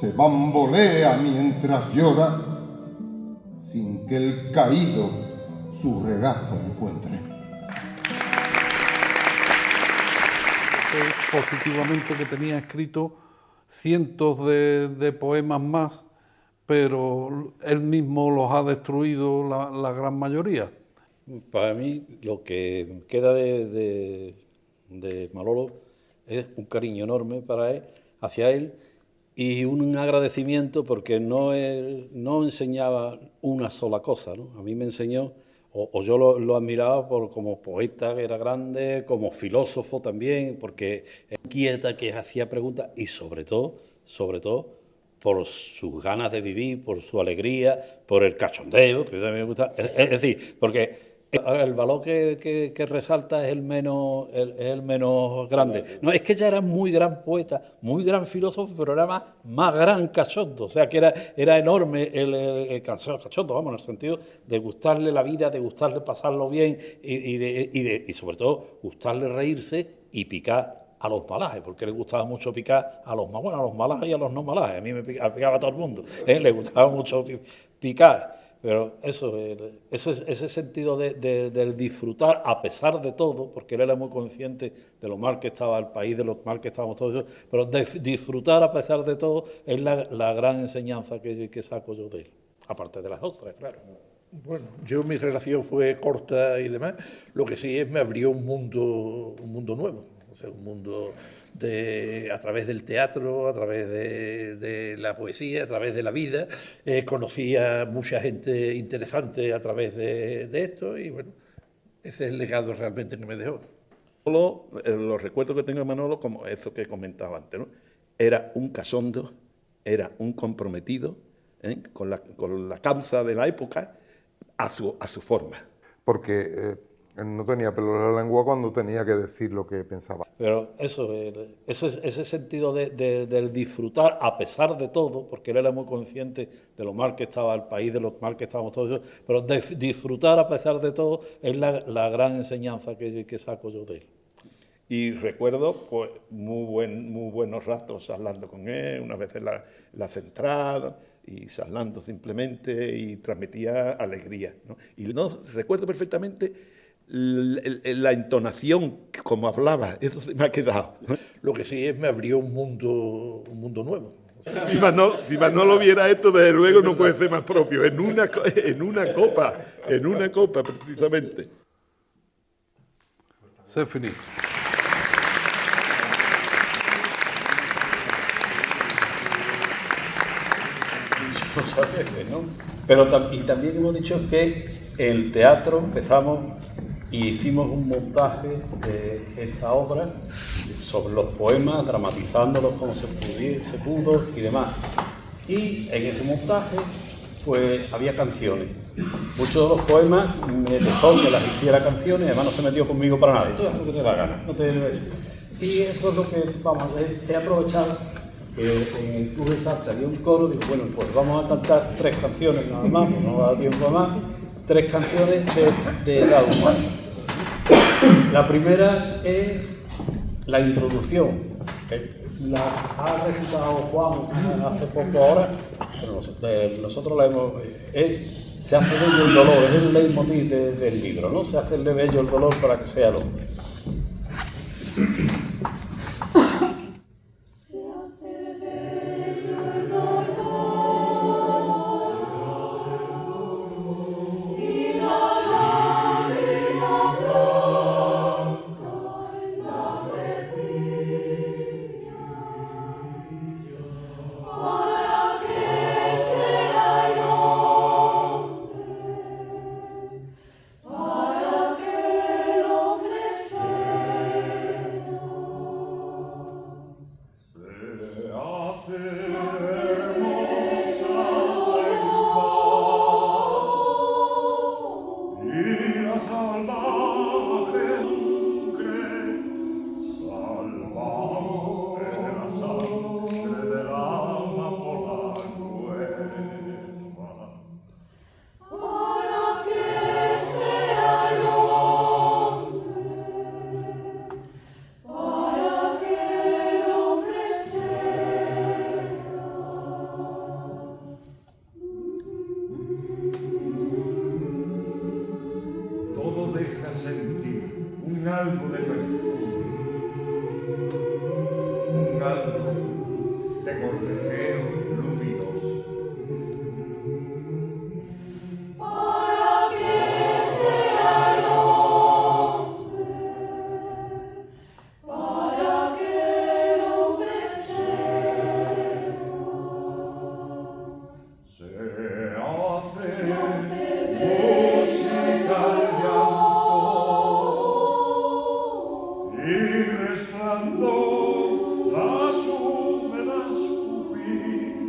K: se bambolea mientras llora, sin que el caído su regazo encuentre.
B: Positivamente que tenía escrito cientos de poemas más, pero él mismo los ha destruido la gran mayoría.
J: Para mí lo que queda de Manolo es un cariño enorme hacia él, y un agradecimiento porque no enseñaba una sola cosa, ¿no? A mí me enseñó, o yo lo admiraba como poeta, que era grande, como filósofo también, porque inquieta, que hacía preguntas, y sobre todo, por sus ganas de vivir, por su alegría, por el cachondeo, que también me gusta. Es decir, porque El valor que resalta es el menos grande. No, es que ella era muy gran poeta, muy gran filósofo, pero era más gran cachondo. O sea, que era enorme el cachondo, vamos, en el sentido de gustarle la vida, de gustarle pasarlo bien y sobre todo gustarle reírse y picar a los malajes, porque le gustaba mucho picar a los malajes y a los no malajes. A mí me picaba a todo el mundo, le gustaba mucho picar. Pero eso, ese sentido del disfrutar a pesar de todo, porque él era muy consciente de lo mal que estaba el país, de lo mal que estábamos todos, pero disfrutar a pesar de todo es la gran enseñanza que saco yo de él, aparte de las otras, claro.
M: Bueno, mi relación fue corta y demás, lo que sí me abrió un mundo nuevo, o sea, un mundo a través del teatro, a través de la poesía, a través de la vida. Conocí a mucha gente interesante a través de esto y bueno, ese es el legado realmente que me dejó.
I: Los recuerdos que tengo de Manolo, como eso que comentaba antes, ¿no? Era un cachondo, era un comprometido con la causa de la época a su forma.
H: Porque él no tenía pelo en la lengua cuando tenía que decir lo que pensaba.
J: Pero eso, ese sentido del disfrutar a pesar de todo, porque él era muy consciente de lo mal que estaba el país, de lo mal que estábamos todos, pero disfrutar a pesar de todo es la gran enseñanza que saco yo de él.
I: Y recuerdo pues, muy buenos ratos hablando con él, unas veces la centrada, y charlando simplemente, y transmitía alegría, ¿no? Y recuerdo perfectamente la entonación, como hablaba, eso se me ha quedado.
M: Lo que sí me abrió un mundo nuevo.
I: Si Manolo viera esto, desde luego no puede ser más propio, en una copa precisamente.
B: C'est fini.
J: ¿No? Pero también hemos dicho que el teatro empezamos y hicimos un montaje de esa obra sobre los poemas, dramatizándolos como se pudo y demás. Y en ese montaje pues había canciones. Muchos de los poemas me dejó que las hiciera canciones, además no se metió conmigo para nada. Y tú haz lo que te da gana, no te debes. Y eso es lo que vamos a hacer. He aprovechado que en el Club de Sarte había un coro, digo, bueno, pues vamos a cantar 3 canciones nada más, pues no da tiempo más, 3 canciones de Dado Humano. La primera es la introducción, la ha recitado Juan hace poco ahora, pero nosotros la hemos... se hace bello el dolor, es el leitmotiv del libro, ¿no? Se hace bello el dolor para que sea el hombre.
T: Las húmedas pupilas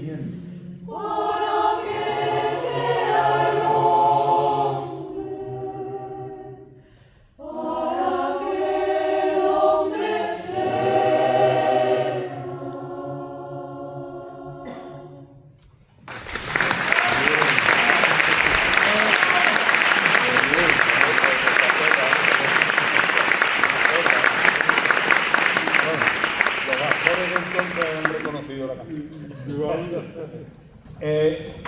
T: bien.
U: Para que sea el hombre, para que el hombre sea.
J: Los actores de entonces han reconocido la canción.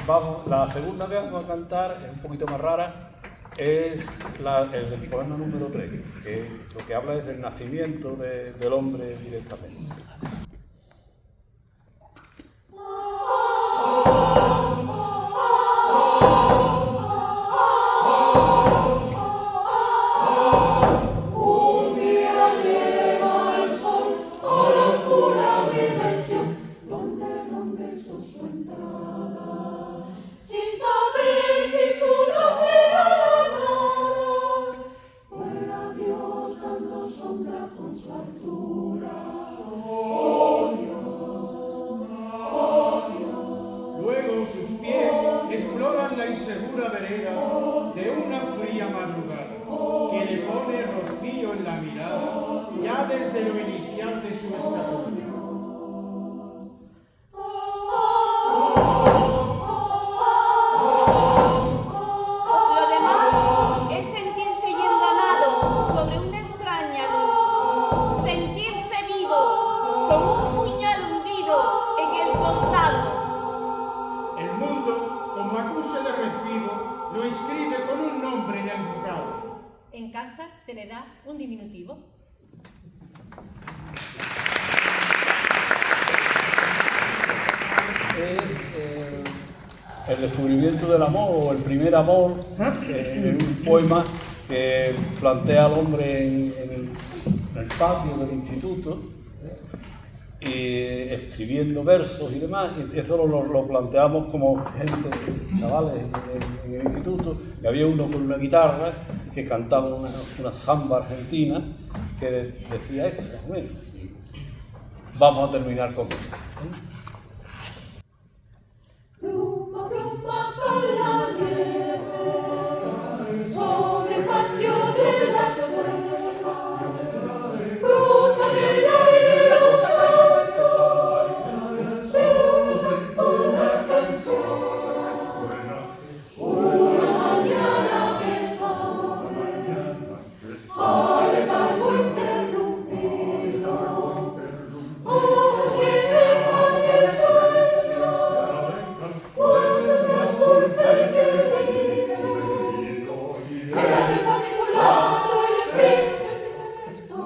J: Vamos, la segunda que vamos a cantar es un poquito más rara, es el poema número 3, que lo que habla es del nacimiento del hombre directamente.
U: Un día llega el sol a la oscura dimensión, donde el hombre hizo su entrada, sin saber si su noche era la nada. Fuera Dios dando sombra con su altura. Oh Dios, oh Dios.
S: Luego sus pies exploran la insegura vereda de una fría madrugada que le pone rocío en la mirada ya desde lo inicial de su estatura.
U: Lo demás es sentirse ya enganado sobre una extraña luz, sentirse vivo, con un puñal hundido en el costado.
S: El mundo, como acuse de recibo, lo inscribe con un nombre en el bocado.
V: En casa se le da un diminutivo.
J: El descubrimiento del amor o el primer amor, en un poema que plantea al hombre en el patio del instituto, y escribiendo versos y demás, y eso lo planteamos como gente, chavales en el instituto, y había uno con una guitarra que cantaba una samba argentina que decía esto, más o menos. Vamos a terminar con eso.
U: Rumba, rumba con la nieve, sobre el patio de la escuela, cruzan el aire los campos, se una canción, una mañana que sale, al algo interrumpido, ojos que dejan el sueño, cuando es más dulce y querido, era el particular o el expreso,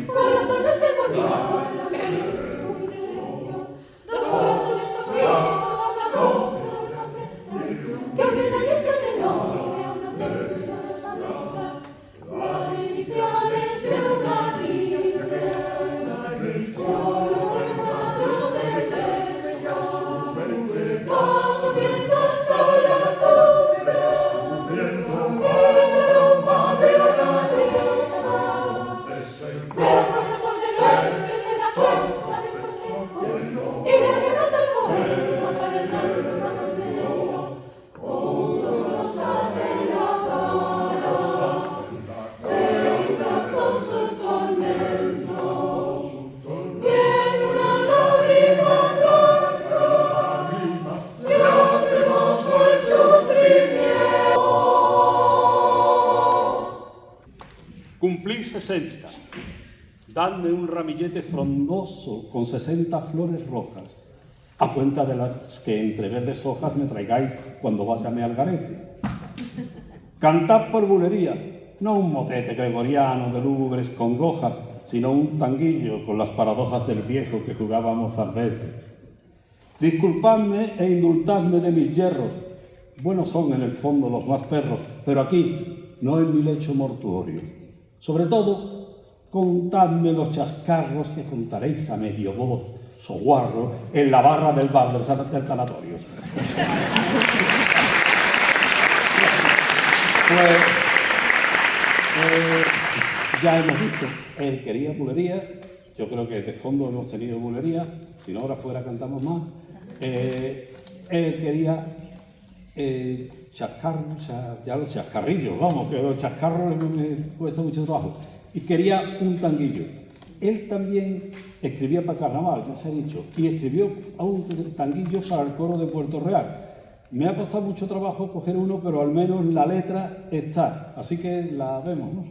U: corazones de bonitos, dos corazones cosidos, habladores, que abren la lección enorme a una preciosa letra, las iniciales de una vida, los recuadros del beso, paso viento hasta la cumbre, en el aroma de una brisa, del profesor de letras en la sombra del cortejo, y le arrebata el poema para el alma bandera, con dos rosas en la cara, se disfrazó su tormento, y en una lágrima blanca se hace hermoso el sufrimiento.
J: Cumplí 60. Dadme un ramillete frondoso con 60 flores rojas, a cuenta de las que entre verdes hojas me traigáis cuando váyame al garete. Cantad por bulería, no un motete gregoriano de lúgubres congojas, sino un tanguillo con las paradojas del viejo que jugaba Mozarbete. Disculpadme e indultadme de mis yerros, buenos son en el fondo los más perros, pero aquí, no en mi lecho mortuorio. Sobre todo, contadme los chascarros que contaréis a medio voz, soguarro, en la barra del bar del tanatorio. Ya hemos visto, él quería bulería, yo creo que de fondo hemos tenido bulería, si no ahora fuera cantamos más. él quería ya los chascarrillos, vamos, que los chascarros me cuesta mucho trabajo. Y quería un tanguillo. Él también escribía para carnaval, ya se ha dicho, y escribió un tanguillo para el coro de Puerto Real. Me ha costado mucho trabajo coger uno, pero al menos la letra está, así que la vemos, ¿no?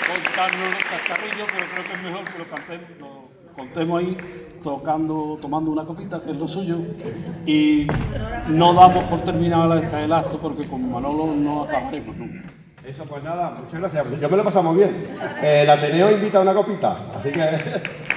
J: Contarnos los chascarrillos, pero creo que es mejor que lo contemos ahí, tomando una copita, que es lo suyo, y no damos por terminado el acto porque con Manolo no acabaremos nunca.
A: Eso, pues nada, muchas gracias. Yo me lo he pasado muy bien. El Ateneo invita a una copita, así que...